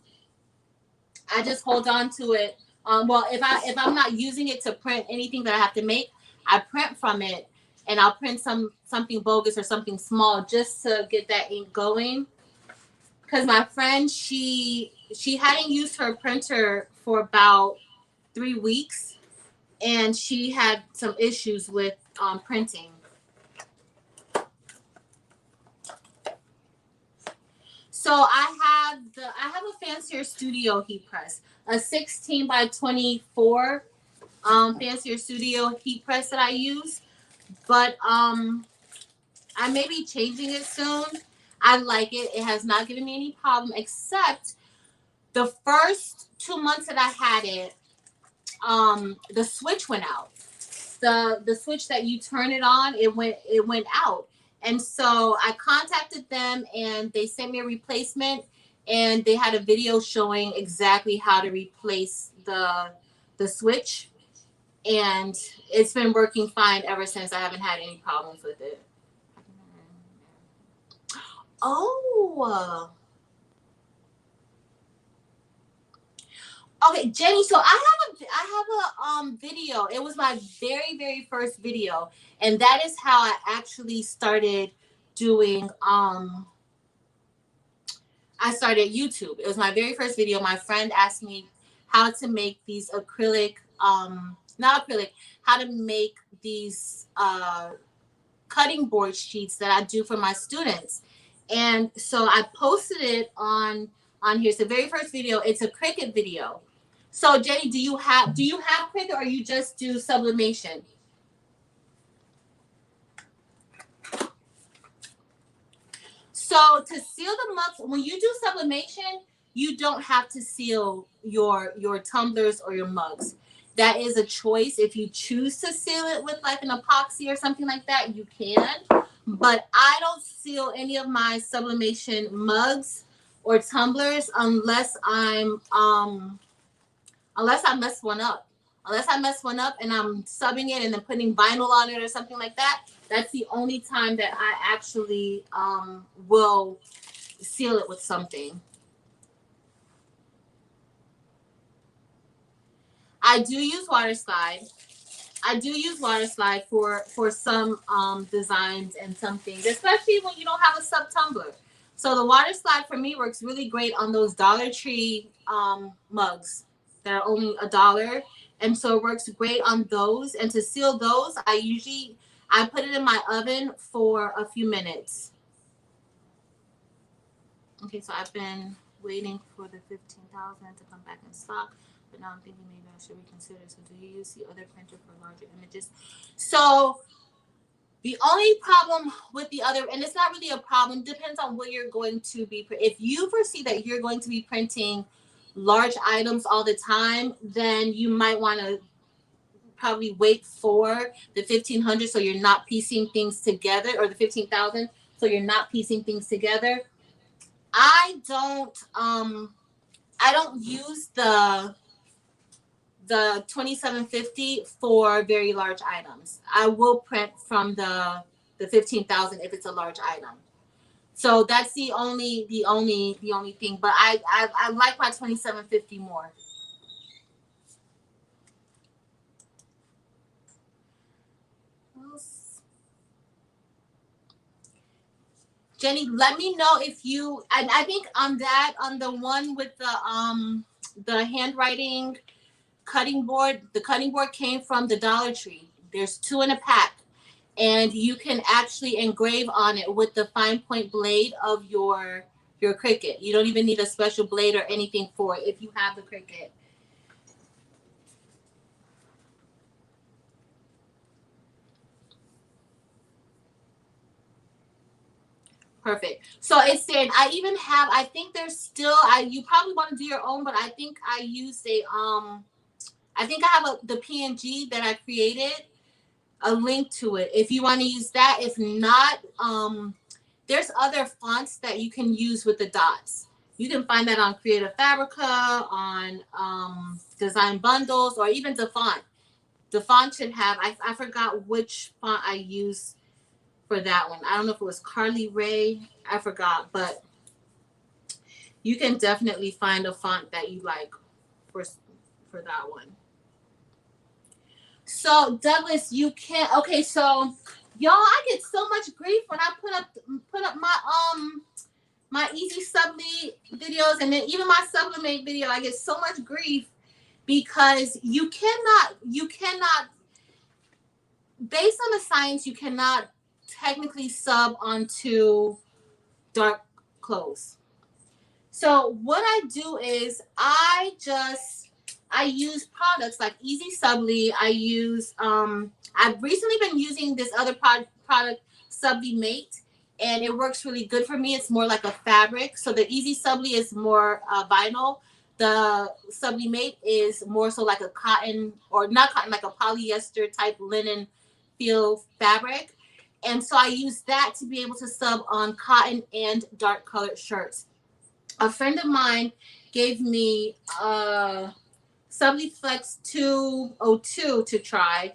I just hold on to it. If I'm not using it to print anything that I have to make, I print from it, and I'll print something bogus or something small just to get that ink going. Because my friend, she hadn't used her printer for about 3 weeks, and she had some issues with printing. So I have a fancier studio heat press, a 16 by 24 fancier studio heat press that I use, but I may be changing it soon. I like it. It has not given me any problem, except the first 2 months that I had it, the switch went out. The switch that you turn it on, it went out. And so I contacted them and they sent me a replacement, and they had a video showing exactly how to replace the switch, and it's been working fine ever since. I haven't had any problems with it. Oh, okay, Jenny. So I have a video. It was my very first video, and that is how I actually started doing I started YouTube. It was my very first video. My friend asked me how to make these acrylic not acrylic, how to make these cutting board sheets that I do for my students. And so I posted it on here. It's the very first video. It's a Cricut video. So Jenny, do you have Cricut, or you just do Sublimation? So to seal the mugs, when you do sublimation, you don't have to seal your tumblers or your mugs. That is a choice. If you choose to seal it with like an epoxy or something like that, you can. But I don't seal any of my sublimation mugs or tumblers unless unless I mess one up. Unless I mess one up and I'm subbing it and then putting vinyl on it or something like that. That's the only time that I actually will seal it with something. I do use water slide. I do use water slide for some designs and some things, especially when you don't have a sub tumbler. So the water slide for me works really great on those Dollar Tree mugs that are only $1. And so it works great on those. And to seal those, I put it in my oven for a few minutes. Okay, so I've been waiting for the 15,000 to come back in stock, but now I'm thinking maybe I should reconsider. So do you use the other printer for larger images? So the only problem with the other, and it's not really a problem, depends on what you're going to be. If you foresee that you're going to be printing large items all the time, then you might want to probably wait for the 1,500 so you're not piecing things together, or the 15,000 so you're not piecing things together. I don't use the 2750 for very large items. I will print from the 15,000 if it's a large item. So that's the only thing. But I like my 2750 more. Jenny, let me know if you. I think on the one with the handwriting cutting board. The cutting board came from the Dollar Tree. There's 2 in a pack. And you can actually engrave on it with the fine point blade of your Cricut. You don't even need a special blade or anything for it if you have the Cricut. Perfect. So it's saying I even have, I think there's still, you probably want to do your own, but I think I use I think I have the PNG that I created, a link to it if you want to use that. If not, there's other fonts that you can use with the dots. You can find that on Creative Fabrica, on Design Bundles, or even DaFont. DaFont should have, I forgot which font I used for that one. I don't know if it was Carly Ray, I forgot, but you can definitely find a font that you like for that one. So Douglas, you can't. Okay, so y'all, I get so much grief when I put up my Easy Subli videos, and then even my Sublimate video. I get so much grief because you cannot, based on the science, you cannot technically sub onto dark clothes. So what I do is I use products like Easy Subli. I use I've recently been using this other product, Sublimate, and it works really good for me. It's more like a fabric. So the Easy Subli is more vinyl. The Sublimate is more so like a cotton, or not cotton, like a polyester type linen feel fabric. And so I use that to be able to sub on cotton and dark colored shirts. A friend of mine gave me Subliflex 202 to try.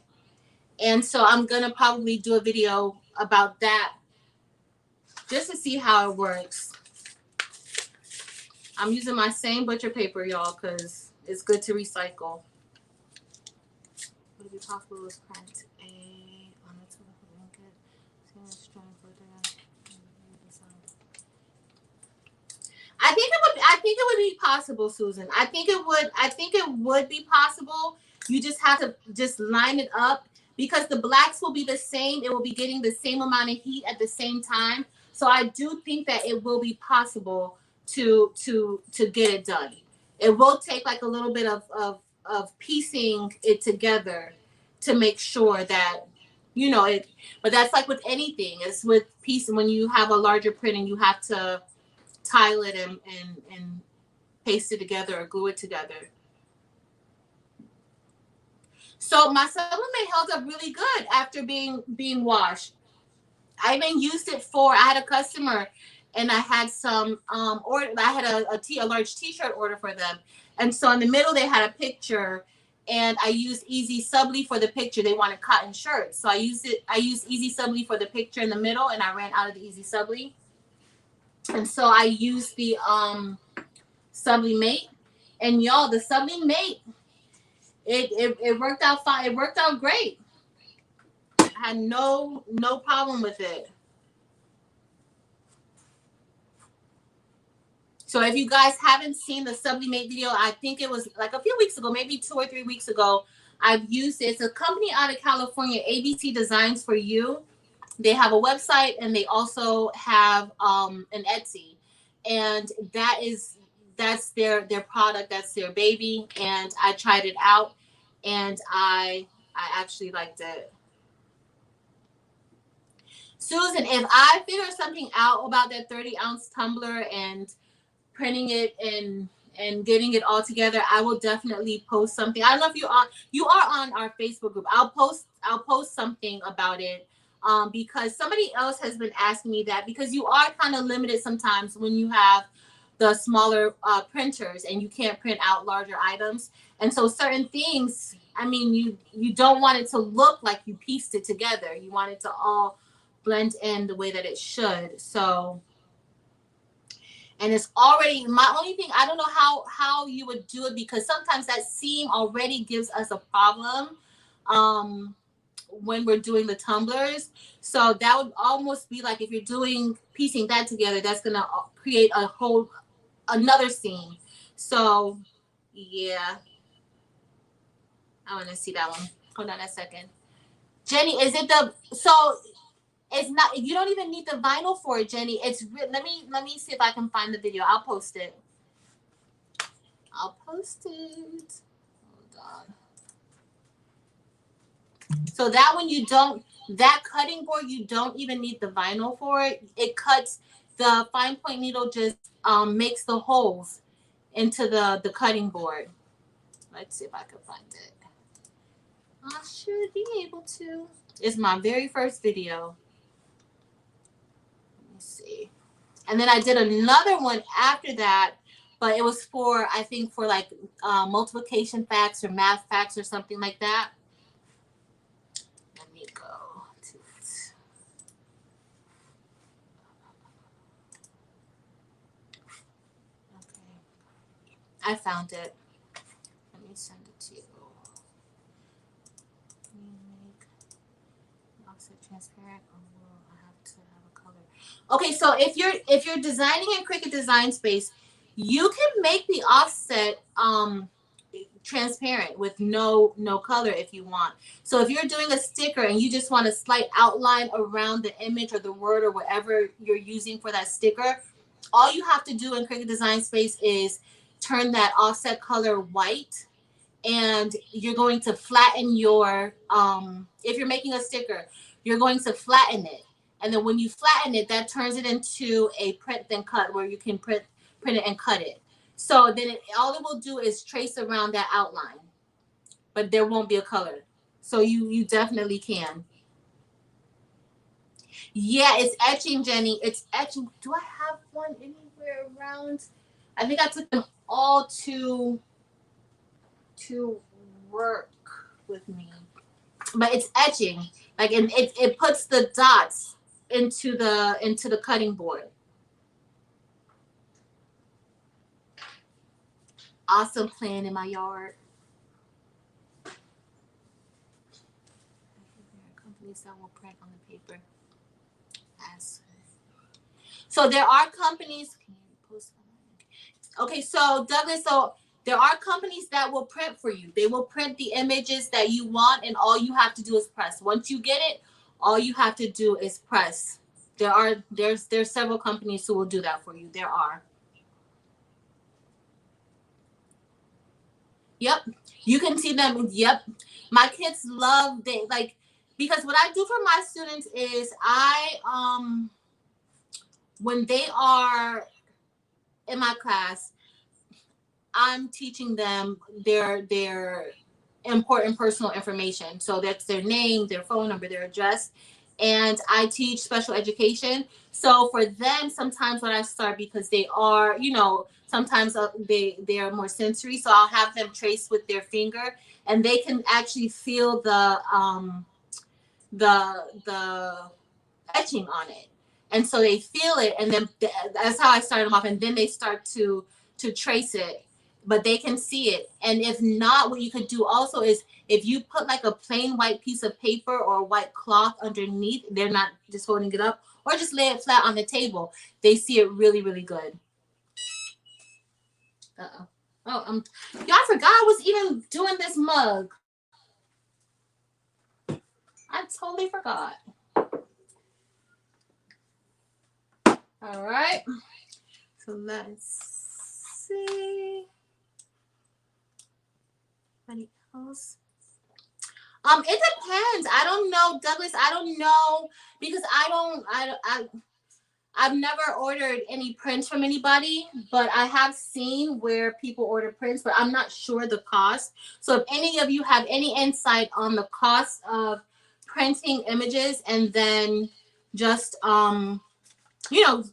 And so I'm going to probably do a video about that just to see how it works. I'm using my same butcher paper, y'all, because it's good to recycle. Would it be possible to print a on the tool blanket? I think it would be possible, Susan. I think it would be possible. You just have to just line it up, because the blacks will be the same. It will be getting the same amount of heat at the same time. So I do think that it will be possible to get it done. It will take like a little bit of piecing it together to make sure that, you know, it, but that's like with anything. It's with piecing. When you have a larger printing, you have to tile it and paste it together or glue it together. So my Sublimate held up really good after being washed. I even used it for, I had a customer and I had some order. I had a large t-shirt order for them. And so in the middle they had a picture, and I used Easy Subli for the picture. They wanted cotton shirts. So I used Easy Subli for the picture in the middle, and I ran out of the Easy Subli. And so I used the Sublimate, and y'all, the Sublimate, it worked out fine. It worked out great. I had no problem with it. So if you guys haven't seen the Sublimate video, I think it was like a few weeks ago, maybe 2 or 3 weeks ago, I've used it. It's a company out of California, ABC Designs for You. They have a website, and they also have an Etsy, and that's their product. That's their baby, and I tried it out, and I actually liked it. Susan, if I figure something out about that 30-ounce tumbler and printing it and getting it all together, I will definitely post something. I don't know if you are on our Facebook group. I'll post something about it, because somebody else has been asking me that, because you are kind of limited sometimes when you have the smaller printers and you can't print out larger items. And so certain things, I mean, you don't want it to look like you pieced it together. You want it to all blend in the way that it should. So, and it's already, my only thing, I don't know how you would do it, because sometimes that seam already gives us a problem when we're doing the tumblers. So that would almost be like, if you're doing piecing that together, that's gonna create another seam. So yeah, I want to see that one. Hold on a second. Jenny, is it so it's not, you don't even need the vinyl for it, Jenny. It's let me see if I can find the video. I'll post it. Hold on. So that one, that cutting board, you don't even need the vinyl for it. It cuts, the fine point needle just makes the holes into the cutting board. Let's see if I can find it. I should be able to. It's my very first video. Let me see. And then I did another one after that, but it was for, I think, for like multiplication facts or math facts or something like that. Let me go to it. Okay. I found it. Let me send it to you. Transparent, or will I have to have a color? Okay, so if you're designing in Cricut Design Space, you can make the offset transparent with no color if you want. So if you're doing a sticker and you just want a slight outline around the image or the word or whatever you're using for that sticker, all you have to do in Cricut Design Space is turn that offset color white, and you're going to flatten your if you're making a sticker, you're going to flatten it, And then when you flatten it, that turns it into a print then cut where you can print it and cut it. So then all it will do is trace around that outline, but there won't be a color. So you definitely can. Yeah, it's etching, Jenny. It's etching. Do I have one anywhere around? I think I took them all to work with me. But it's etching. Like, and it puts the dots into the cutting board. Awesome plan in my yard. Companies that will print on the paper. So there are companies. Okay, so Douglas, so there are companies that will print for you. They will print the images that you want, and all you have to do is press. Once you get it, all you have to do is press. There's several companies who will do that for you. There are. Yep, you can see them. Yep, my kids love they like because what I do for my students is when they are in my class, I'm teaching them their important personal information. So that's their name, their phone number, their address. And I teach special education. So for them, sometimes when I start, because they are, sometimes they are more sensory. So I'll have them trace with their finger, and they can actually feel the etching on it. And so they feel it, and then that's how I start them off. And then they start to trace it, but they can see it. And if not, what you could do also is if you put like a plain white piece of paper or white cloth underneath, they're not just holding it up, or just lay it flat on the table. They see it really, really good. Uh-oh. Oh, y'all forgot I was even doing this mug. I totally forgot. All right. So let's see. Anybody else? It depends. I don't know, Douglas. I don't know because I've never ordered any prints from anybody, but I have seen where people order prints, but I'm not sure the cost. So if any of you have any insight on the cost of printing images and then just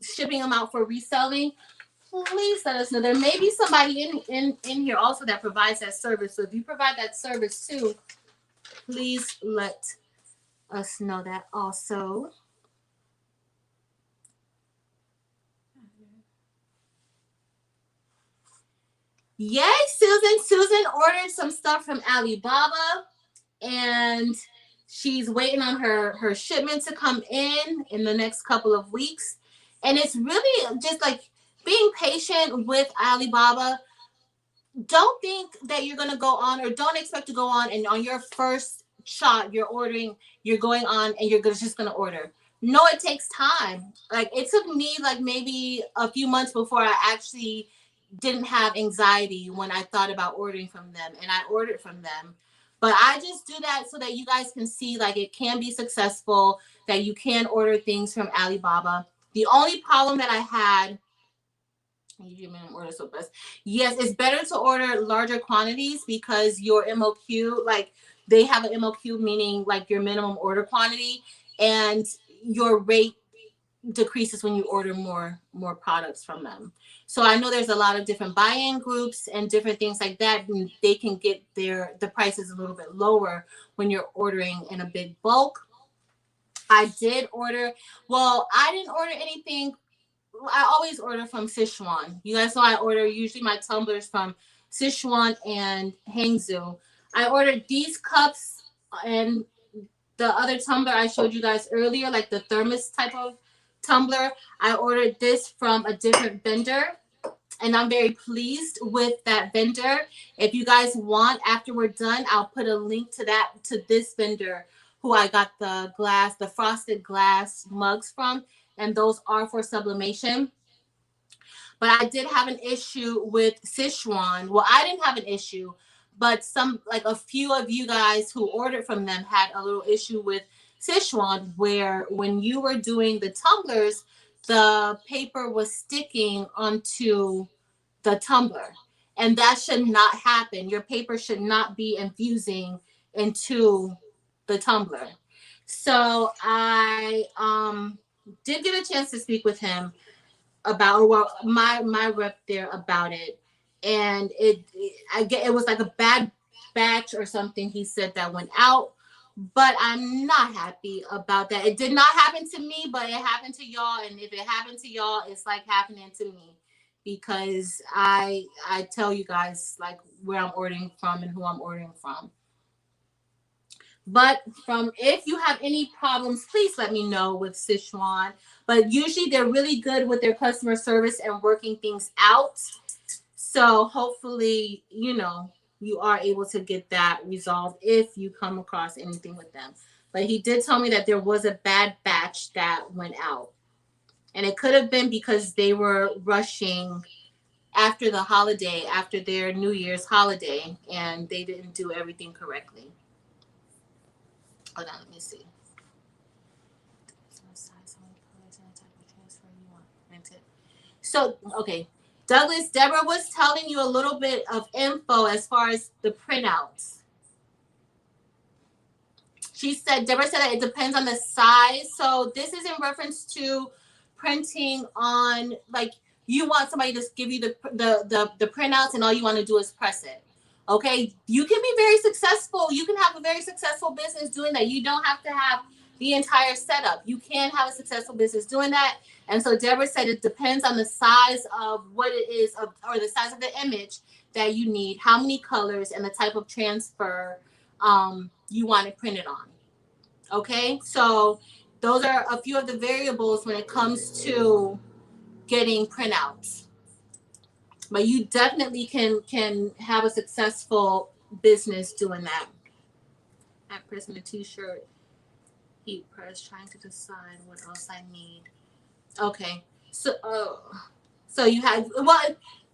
shipping them out for reselling, please let us know. There may be somebody in here also that provides that service. So if you provide that service too, please let us know that also. Yay, Susan. Susan ordered some stuff from Alibaba, and she's waiting on her shipment to come in the next couple of weeks. And it's really just like being patient with Alibaba. Don't think that you're going to go on, or don't expect to go on and on your first shot you're going on and you're just going to order. No, it takes time. Like, it took me like maybe a few months before I actually didn't have anxiety when I thought about ordering from them, and I ordered from them. But I just do that so that you guys can see like it can be successful, that you can order things from Alibaba. The only problem that I had, order so best. Yes, it's better to order larger quantities because your MOQ, like they have an MOQ, meaning like your minimum order quantity, and your rate decreases when you order more products from them. So I know there's a lot of different buy-in groups and different things like that, and they can get the prices a little bit lower when you're ordering in a big bulk. I did order, I didn't order anything. I always order from Sichuan. You guys know I order usually my tumblers from Sichuan and Hangzhou. I ordered these cups and the other tumbler I showed you guys earlier, like the thermos type of tumbler. I ordered this from a different vendor, and I'm very pleased with that vendor. If you guys want, after we're done, I'll put a link to this vendor who I got the frosted glass mugs from, and those are for sublimation. But I did have an issue with Sichuan. Well, I didn't have an issue, but a few of you guys who ordered from them had a little issue with Sichuan, where when you were doing the tumblers, the paper was sticking onto the tumbler. And that should not happen. Your paper should not be infusing into the tumbler. So I did get a chance to speak with him about, well, my rep there about it, and I get it was like a bad batch or something. He said that went out, but I'm not happy about that. It did not happen to me, but it happened to y'all, and if it happened to y'all, it's like happening to me because I tell you guys like where I'm ordering from and who I'm ordering from. But from if you have any problems, please let me know with Sichuan. But usually they're really good with their customer service and working things out. So hopefully, you know, you are able to get that resolved if you come across anything with them. But he did tell me that there was a bad batch that went out. And it could have been because they were rushing after the holiday, after their New Year's holiday, and they didn't do everything correctly. Hold on, let me see. So, okay. Douglas, Deborah was telling you a little bit of info as far as the printouts. Deborah said that it depends on the size. So this is in reference to printing on, like, you want somebody to give you the printouts and all you want to do is press it. Okay, you can be very successful. You can have a very successful business doing that. You don't have to have the entire setup. You can have a successful business doing that. And so Deborah said it depends on the size of what it is, or the size of the image that you need, how many colors, and the type of transfer you want to print it on. Okay, so those are a few of the variables when it comes to getting printouts. But you definitely can have a successful business doing that. I'm pressing a t-shirt, heat press, trying to decide what else I need. Okay, so you have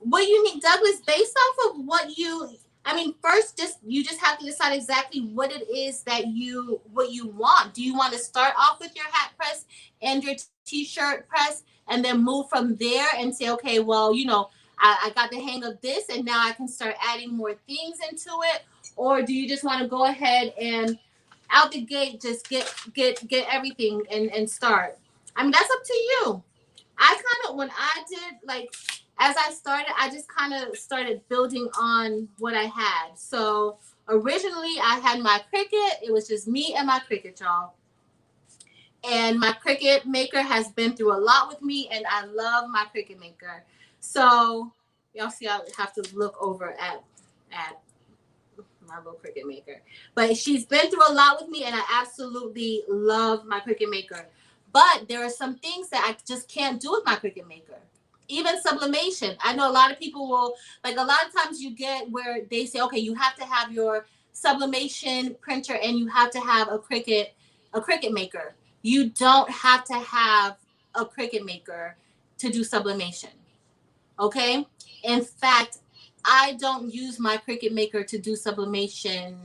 what you need, Douglas, based off of what you. I mean, first, you just have to decide exactly what it is that you want. Do you want to start off with your hat press and your t-shirt press, and then move from there and say, okay, well, you know, I got the hang of this, and now I can start adding more things into it? Or do you just want to go ahead and out the gate just get everything and start? I mean, that's up to you. I kind of, when I did, like, as I started, I just kind of started building on what I had. So originally I had my Cricut. It was just me and my Cricut, y'all. And my Cricut maker has been through a lot with me, and I love my Cricut maker. So y'all see, I have to look over at my little Cricut maker. But she's been through a lot with me, and I absolutely love my Cricut maker. But there are some things that I just can't do with my Cricut maker. Even sublimation. I know a lot of people will, like, a lot of times you get where they say, okay, you have to have your sublimation printer and you have to have a Cricut maker. You don't have to have a Cricut maker to do sublimation. Okay? In fact, I don't use my Cricut maker to do sublimation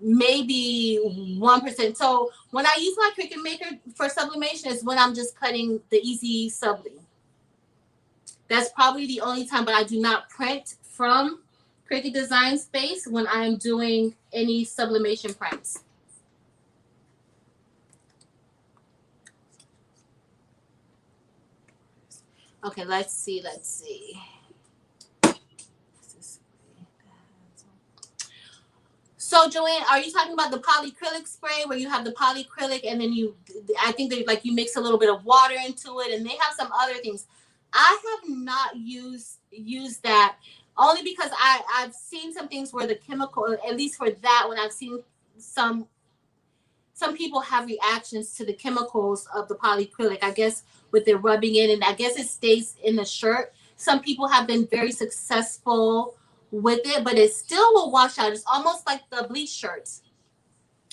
maybe 1%. So when I use my Cricut maker for sublimation is when I'm just cutting the easy subli. That's probably the only time, but I do not print from Cricut Design Space when I'm doing any sublimation prints. Okay, let's see. So Joanne, are you talking about the polyacrylic spray where you have the polyacrylic and then I think they like you mix a little bit of water into it, and they have some other things. I have not used that only because I've seen some things where the chemical, at least for that, when I've seen some people have reactions to the chemicals of the polyacrylic, I guess, with their rubbing in, and I guess it stays in the shirt. Some people have been very successful with it, but it still will wash out. It's almost like the bleach shirts.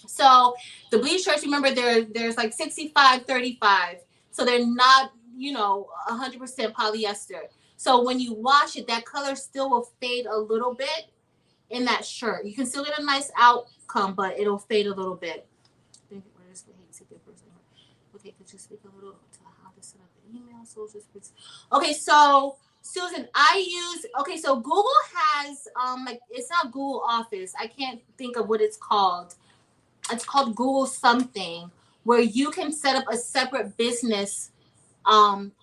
So the bleach shirts, remember, there's like 65-35. So they're not, 100% polyester. So when you wash it, that color still will fade a little bit in that shirt. You can still get a nice outcome, but it'll fade a little bit. Okay, could you speak a little to how to set up the email, social security? Okay, so Susan, okay, so Google has like it's not Google Office. I can't think of what it's called. It's called Google something, where you can set up a separate business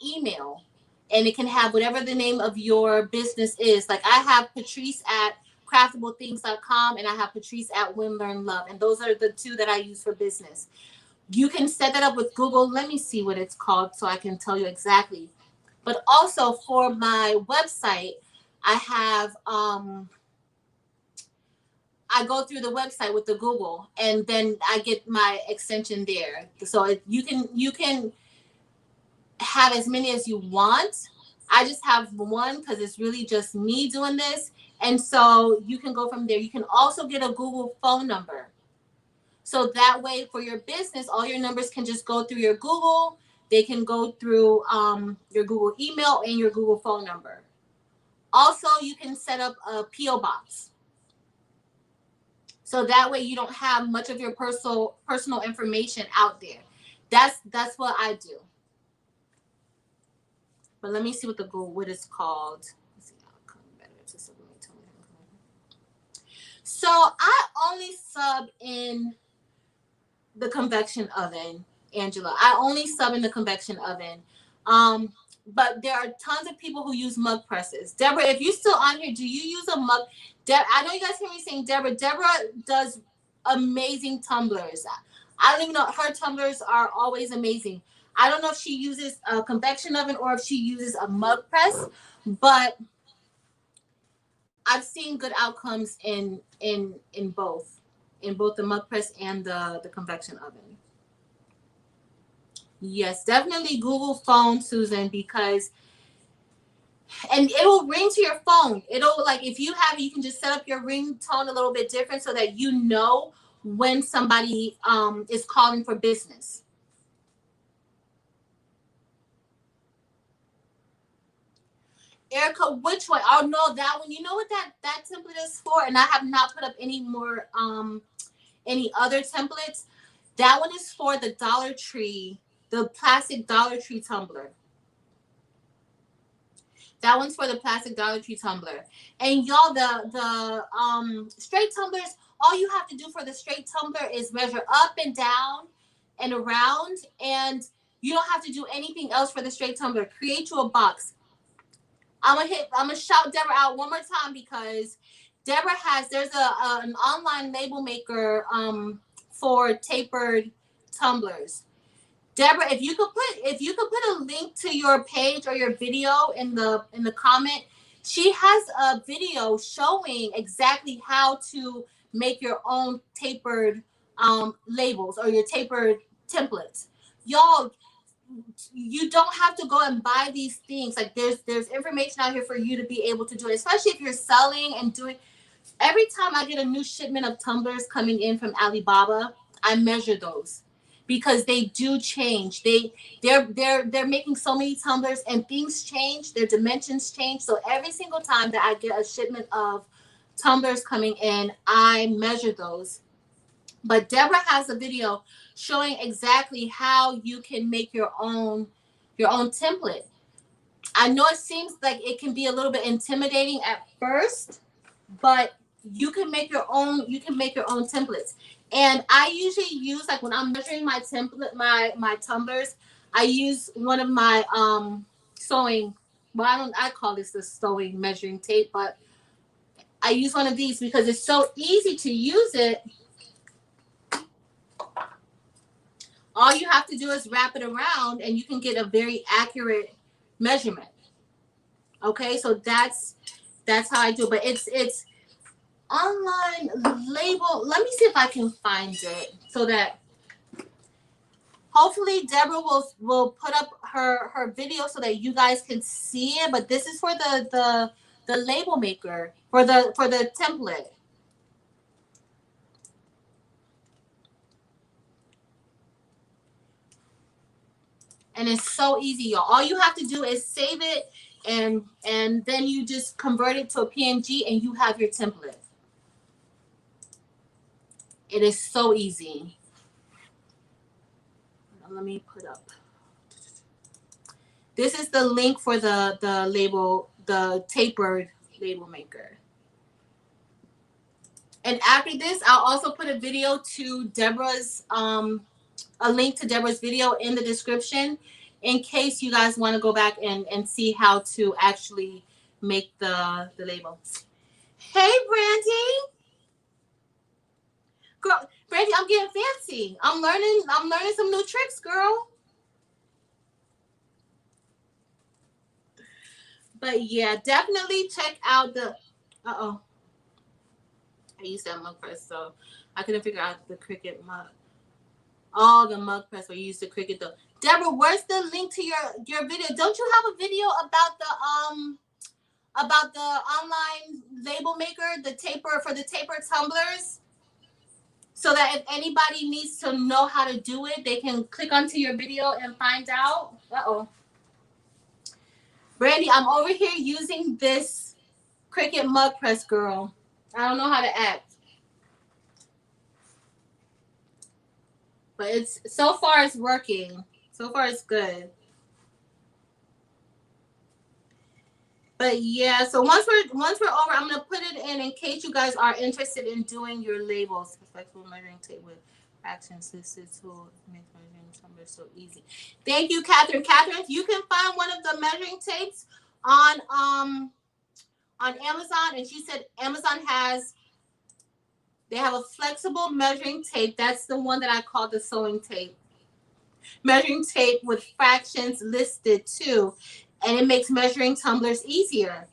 email, and it can have whatever the name of your business is. Like I have Patrice at craftable things.com, and I have Patrice at Win Learn Love, and those are the two that I use for business. You can set that up with Google. Let me see what it's called so I can tell you exactly. But also for my website, I have I go through the website with the Google, and then I get my extension there. So you can have as many as you want. I just have one because it's really just me doing this. And so you can go from there. You can also get a Google phone number. So that way for your business, all your numbers can just go through your Google. They can go through your Google email and your Google phone number. Also, you can set up a P.O. box. So that way you don't have much of your personal information out there. That's what I do. But let me see what it's called. Let's see how it comes better to sublimate. So I only sub in the convection oven, Angela. I only sub in the convection oven. But there are tons of people who use mug presses. Deborah, if you're still on here, do you use a mug? I know you guys hear me saying Deborah. Deborah does amazing tumblers. I don't even know. Her tumblers are always amazing. I don't know if she uses a convection oven or if she uses a mug press, but I've seen good outcomes in both the mug press and the convection oven. Yes, definitely Google phone, Susan, because and it'll ring to your phone. It'll, like, if you have it, you can just set up your ringtone a little bit different so that you know when somebody is calling for business. Erica, which one? Oh no, that one. You know what that template is for? And I have not put up any more any other templates. That one is for the Dollar Tree, the plastic Dollar Tree tumbler. That one's for the plastic Dollar Tree tumbler. And y'all, the straight tumblers, all you have to do for the straight tumbler is measure up and down and around, and you don't have to do anything else for the straight tumbler. Create you a box. I'm gonna shout Deborah out one more time because Deborah there's an online label maker for tapered tumblers. Deborah, if you could put a link to your page or your video in the comment, she has a video showing exactly how to make your own tapered labels or your tapered templates. Y'all, you don't have to go and buy these things. Like there's information out here for you to be able to do it, especially if you're selling and doing. Every time I get a new shipment of tumblers coming in from Alibaba, I measure those because they do change. They're making so many tumblers and things change, their dimensions change. So every single time that I get a shipment of tumblers coming in, I measure those. But Deborah has a video showing exactly how you can make your own template. I know it seems like it can be a little bit intimidating at first, but you can make your own templates. And I usually use, like, when I'm measuring my template, my tumblers, I use one of my sewing, well, I call this the sewing measuring tape, but I use one of these because it's so easy to use it. All you have to do is wrap it around and you can get a very accurate measurement. Okay, so that's how I do it. But it's online label. Let me see if I can find it so that hopefully Deborah will put up her video so that you guys can see it. But this is for the label maker, for the template. And it's so easy, y'all. All you have to do is save it, and then you just convert it to a PNG and you have your template. It is so easy. let me put up. This is the link for the label, the tapered label maker. And after this, I'll also put a video to Deborah's, a link to Deborah's video in the description in case you guys want to go back and see how to actually make the label. Hey, Brandy. Girl, Brandy, I'm getting fancy. I'm learning some new tricks, girl. But yeah, definitely check out the I used that mug press, so I couldn't figure out the Cricut mug. Oh, the mug press where you used the Cricut though. Deborah, where's the link to your video? Don't you have a video about the online label maker, the taper for the tapered tumblers? So that if anybody needs to know how to do it, they can click onto your video and find out. Brandy, I'm over here using this Cricut mug press, girl. I don't know how to act. But it's so far it's working. So far it's good. But yeah, so once we're over, I'm gonna put it in case you guys are interested in doing your labels. Flexible measuring tape with fractions. This is tool makes measuring numbers so easy. Thank you, Catherine. Catherine, you can find one of the measuring tapes on Amazon, and she said Amazon they have a flexible measuring tape. That's the one that I call the sewing tape. Measuring tape with fractions listed too. And it makes measuring tumblers easier.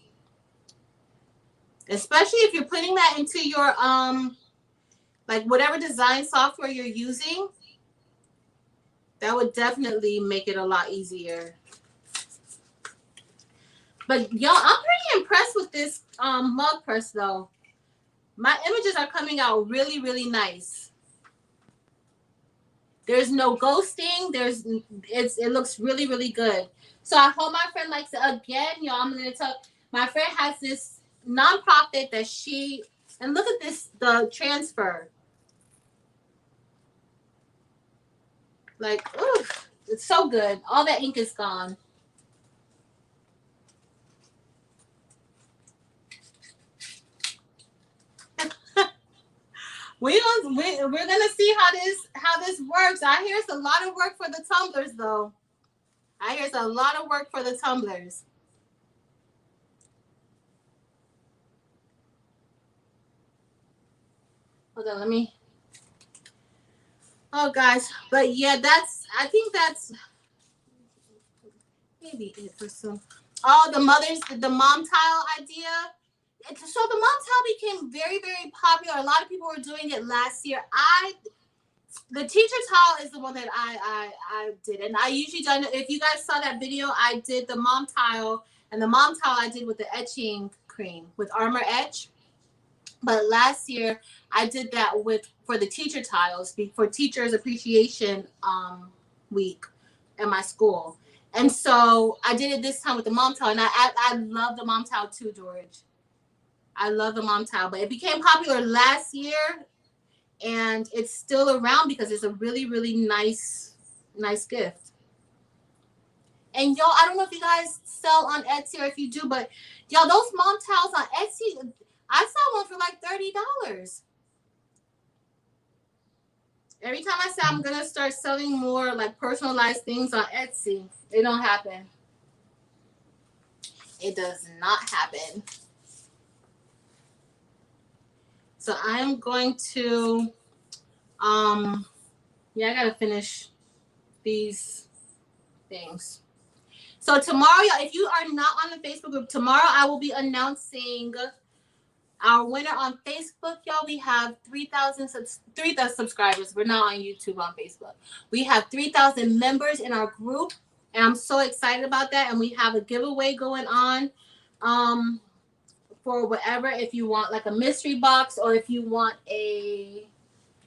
Especially if you're putting that into your like whatever design software you're using. That would definitely make it a lot easier. But y'all, I'm pretty impressed with this mug press though. My images are coming out really, really nice. There's no ghosting. It looks really, really good. So I hope my friend likes it. Again, y'all, I'm gonna tell my friend has this nonprofit that and look at this, the transfer. Like, oof, it's so good. All that ink is gone. We're gonna see how this works. I hear it's a lot of work for the tumblers though. I hear it's a lot of work for the tumblers. Hold on, let me. Oh guys, but yeah, I think that's maybe it for some. Oh, the mom tile idea. So the mom tile became very, very popular. A lot of people were doing it last year. The teacher tile is the one that I did, and I usually don't. If you guys saw that video, I did the mom tile, and the mom tile I did with the etching cream with Armor Etch. But last year I did that for the teacher tiles for Teachers Appreciation Week at my school, and so I did it this time with the mom tile, and I love the mom tile too, George. I love the mom tile, but it became popular last year. And it's still around because it's a really, really nice gift. And y'all, I don't know if you guys sell on Etsy or if you do, but y'all, those mom towels on Etsy, I saw one for like $30. Every time I say I'm gonna start selling more like personalized things on Etsy, it don't happen. It does not happen. So I am going to, I gotta finish these things. So tomorrow, y'all, if you are not on the Facebook group, tomorrow I will be announcing our winner on Facebook. Y'all, we have 3,000 subscribers. We're not on YouTube, on Facebook. We have 3,000 members in our group, and I'm so excited about that. And we have a giveaway going on. For whatever, if you want like a mystery box or if you want a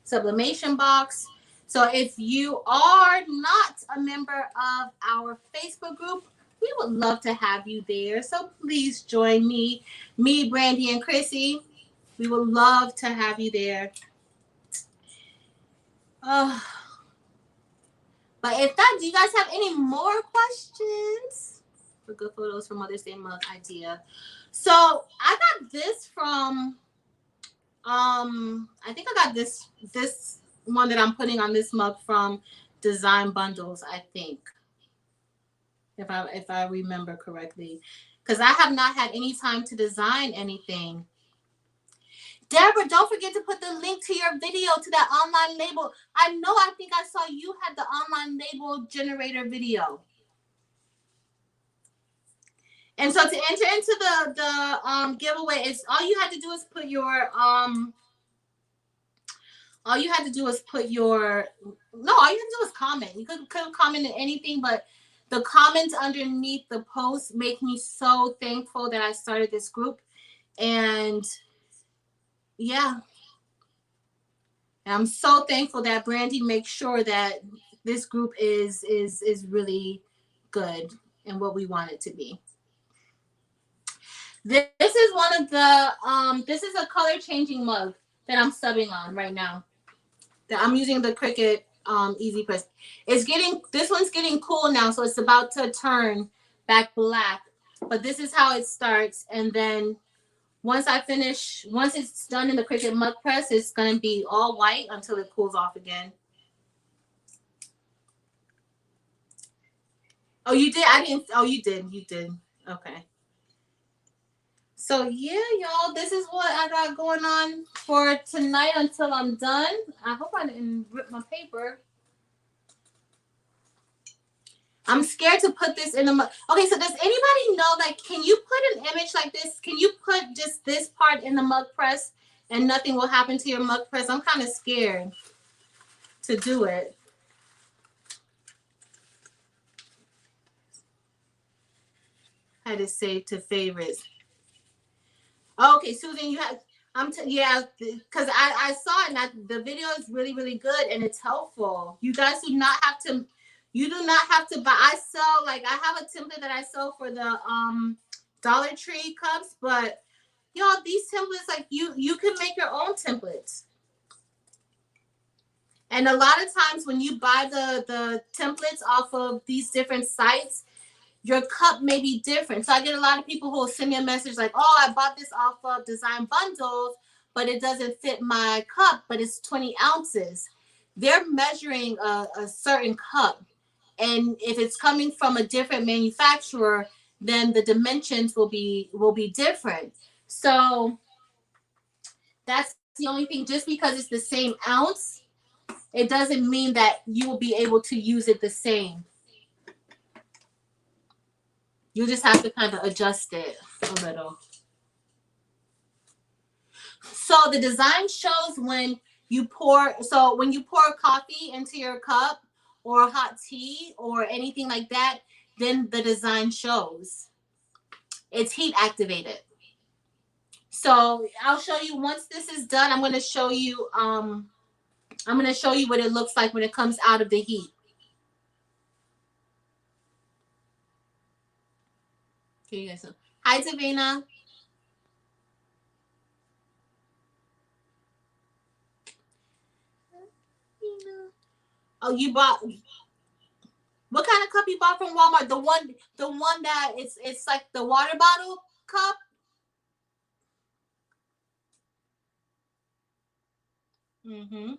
sublimation box. So if you are not a member of our Facebook group, we would love to have you there. So please join me, Brandy, and Chrissy. We would love to have you there. But if not, do you guys have any more questions? For good photos for Mother's Day mug idea. So I got this from I think I got this one that I'm putting on this mug from Design Bundles, I think. If I remember correctly. Because I have not had any time to design anything. Deborah, don't forget to put the link to your video to that online label. I think I saw you had the online label generator video. And so to enter into the giveaway, it's all you had to do is put your all you had to do is comment. You could comment on anything, but the comments underneath the post make me so thankful that I started this group. And yeah, I'm so thankful that Brandy makes sure that this group is really good and what we want it to be. This is one of the this is a color changing mug that I'm subbing on right now. That I'm using the Cricut Easy Press. This one's getting cool now, so it's about to turn back black. But this is how it starts, and then once it's done in the Cricut Mug Press, it's gonna be all white until it cools off again. Oh, you did? I didn't. Oh, you did. You did. Okay. So yeah, y'all, this is what I got going on for tonight until I'm done. I hope I didn't rip my paper. I'm scared to put this in the mug. Okay, so does anybody know, like, can you put an image like this? Can you put just this part in the mug press and nothing will happen to your mug press? I'm kind of scared to do it. I had to save to favorites. Okay, Susan, you have. Yeah, because I saw it. And the video is really, really good and it's helpful. You guys do not have to. You do not have to buy. I have a template that I sell for the Dollar Tree cups, but y'all, these templates, like you can make your own templates. And a lot of times when you buy the templates off of these different sites, your cup may be different. So I get a lot of people who will send me a message like, oh, I bought this off of Design Bundles, but it doesn't fit my cup, but it's 20 ounces. They're measuring a certain cup. And if it's coming from a different manufacturer, then the dimensions will be different. So that's the only thing. Just because it's the same ounce, it doesn't mean that you will be able to use it the same. You just have to kind of adjust it a little. So the design shows when you pour coffee into your cup or hot tea or anything like that, then the design shows. It's heat activated. So I'll show you once this is done. I'm going to show you what it looks like when it comes out of the heat. Okay, you guys know. Hi, Davina. Oh, you bought what kind of cup you bought from Walmart? The one that it's like the water bottle cup. Mm-hmm.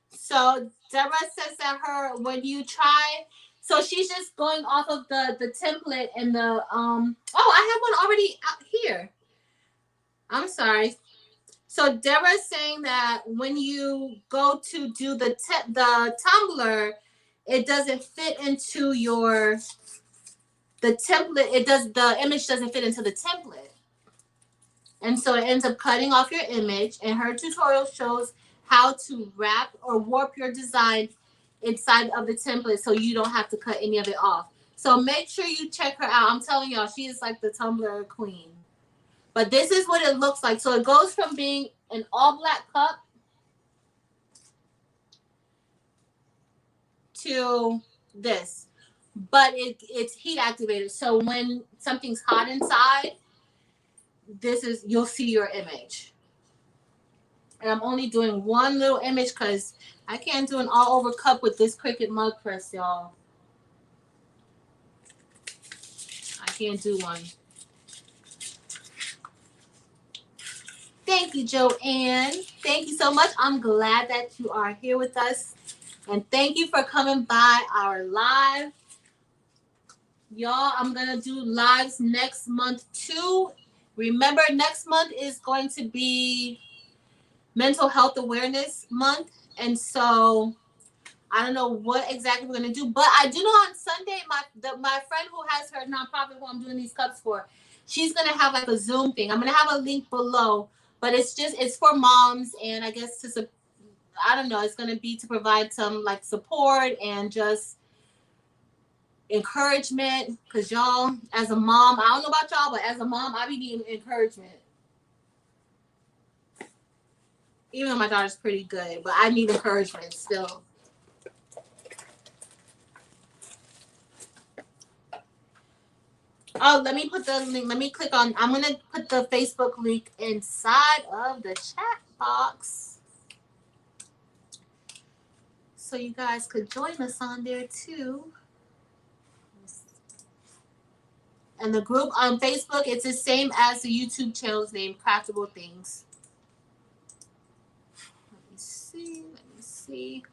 So Deborah says that when you try, so she's just going off of the template and the oh, I have one already out here. I'm sorry. So Deborah's saying that when you go to do the tumbler, it doesn't fit into the template. The image doesn't fit into the template. And so it ends up cutting off your image. And her tutorial shows how to wrap or warp your design inside of the template so you don't have to cut any of it off. So make sure you check her out. I'm telling y'all, she is like the tumbler queen. But this is what it looks like. So it goes from being an all black cup to this. But it's heat activated. So when something's hot inside, you'll see your image. And I'm only doing one little image because I can't do an all over cup with this Cricut Mug Press, y'all. I can't do one. Thank you, Joanne. Thank you so much. I'm glad that you are here with us. And thank you for coming by our live. Y'all, I'm going to do lives next month too. Remember, next month is going to be Mental Health Awareness Month. And so I don't know what exactly we're going to do. But I do know on Sunday, my friend who has her nonprofit who I'm doing these cups for, she's going to have like a Zoom thing. I'm going to have a link below. But it's for moms. And I guess I don't know, it's going to be to provide some like support and just encouragement, because y'all, as a mom, I don't know about y'all, but as a mom, I be needing encouragement. Even though my daughter's pretty good, but I need encouragement still. Oh, let me put the link. Let me click on. I'm gonna put the Facebook link inside of the chat box, so you guys could join us on there too. And the group on Facebook, it's the same as the YouTube channel's name, Craftable Things. Let me see.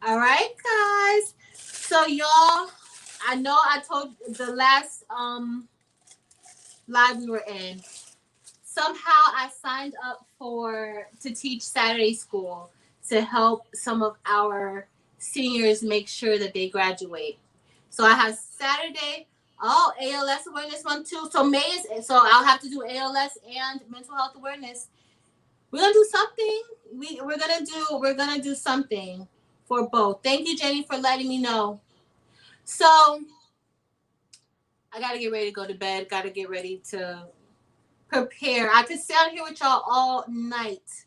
All right, guys. So y'all, I know I told the last live we were in. Somehow I signed up to teach Saturday school to help some of our seniors make sure that they graduate. So I have Saturday, ALS Awareness Month too. So I'll have to do ALS and mental health awareness. We're gonna do something. We're gonna do something for both. Thank you, Jenny, for letting me know. So I gotta get ready to go to bed. Gotta get ready to prepare. I could sit out here with y'all all night,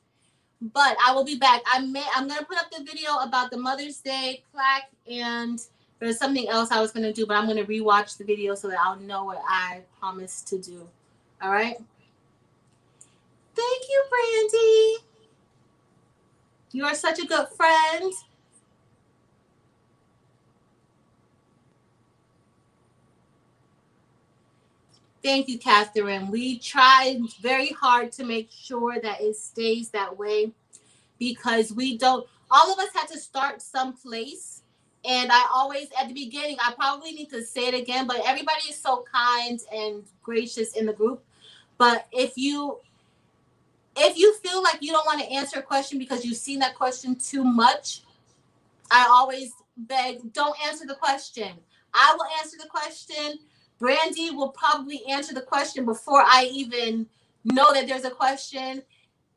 but I will be back. I'm gonna put up the video about the Mother's Day plaque, and there's something else I was gonna do, but I'm gonna rewatch the video so that I'll know what I promised to do. All right. Thank you, Brandy. You are such a good friend. Thank you, Catherine. We tried very hard to make sure that it stays that way, because all of us had to start someplace. And I always, at the beginning, I probably need to say it again, but everybody is so kind and gracious in the group. But if you feel like you don't want to answer a question because you've seen that question too much, I always beg, don't answer the question. I will answer the question. Brandy will probably answer the question before I even know that there's a question.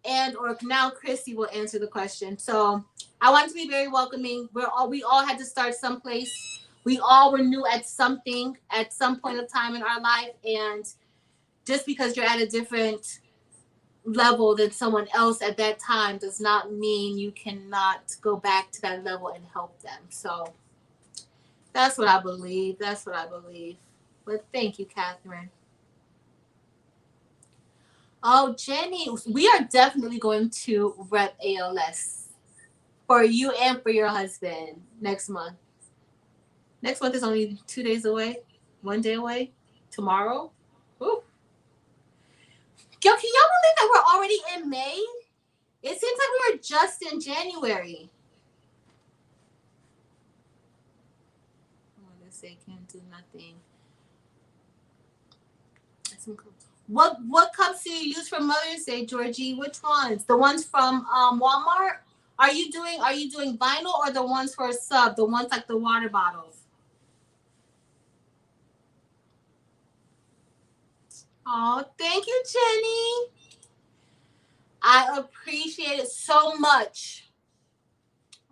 Or now Chrissy will answer the question. So I want to be very welcoming. We all had to start someplace. We all were new at something at some point of time in our life. And just because you're at a different level than someone else at that time does not mean you cannot go back to that level and help them. So that's what I believe. But thank you, Catherine. Oh, Jenny, we are definitely going to rep ALS for you and for your husband next month. Next month is only 2 days away, 1 day away, tomorrow. Ooh. Yo, can y'all believe that we're already in May? It seems like we were just in January. Oh, they can't do nothing. What cups do you use for Mother's Day, Georgie? Which ones? The ones from Walmart? Are you doing vinyl, or the ones for Sub? The ones like the water bottles? Oh, thank you, Jenny. I appreciate it so much.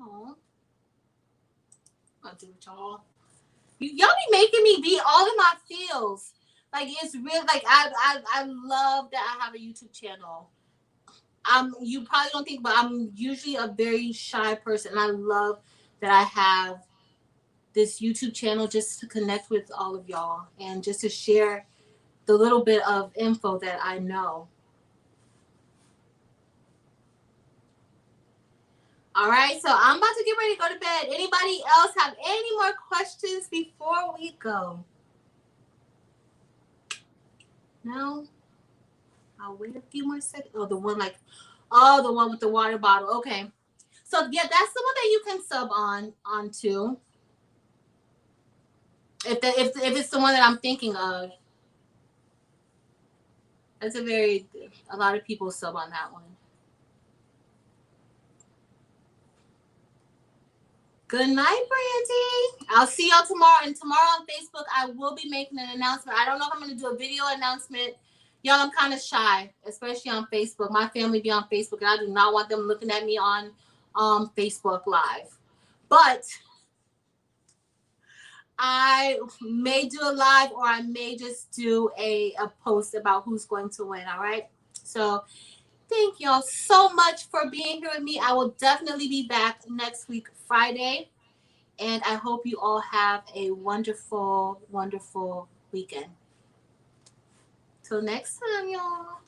Oh, I'll do it, y'all. Y'all be making me be all in my feels. Like, it's real. Like, I love that I have a YouTube channel. You probably don't think, but I'm usually a very shy person, and I love that I have this YouTube channel just to connect with all of y'all and just to share the little bit of info that I know. All right, so I'm about to get ready to go to bed. Anybody else have any more questions before we go? No? I'll wait a few more seconds. Oh, the one with the water bottle. Okay. So yeah, that's the one that you can sub onto. If it's the one that I'm thinking of. That's a lot of people sub on that one. Good night, Brandy. I'll see y'all tomorrow. And tomorrow on Facebook, I will be making an announcement. I don't know if I'm going to do a video announcement. Y'all, I'm kind of shy, especially on Facebook. My family be on Facebook, and I do not want them looking at me on Facebook Live. But I may do a live, or I may just do a post about who's going to win, all right? So thank y'all so much for being here with me. I will definitely be back next week, Friday. And I hope you all have a wonderful, wonderful weekend. Till next time, y'all.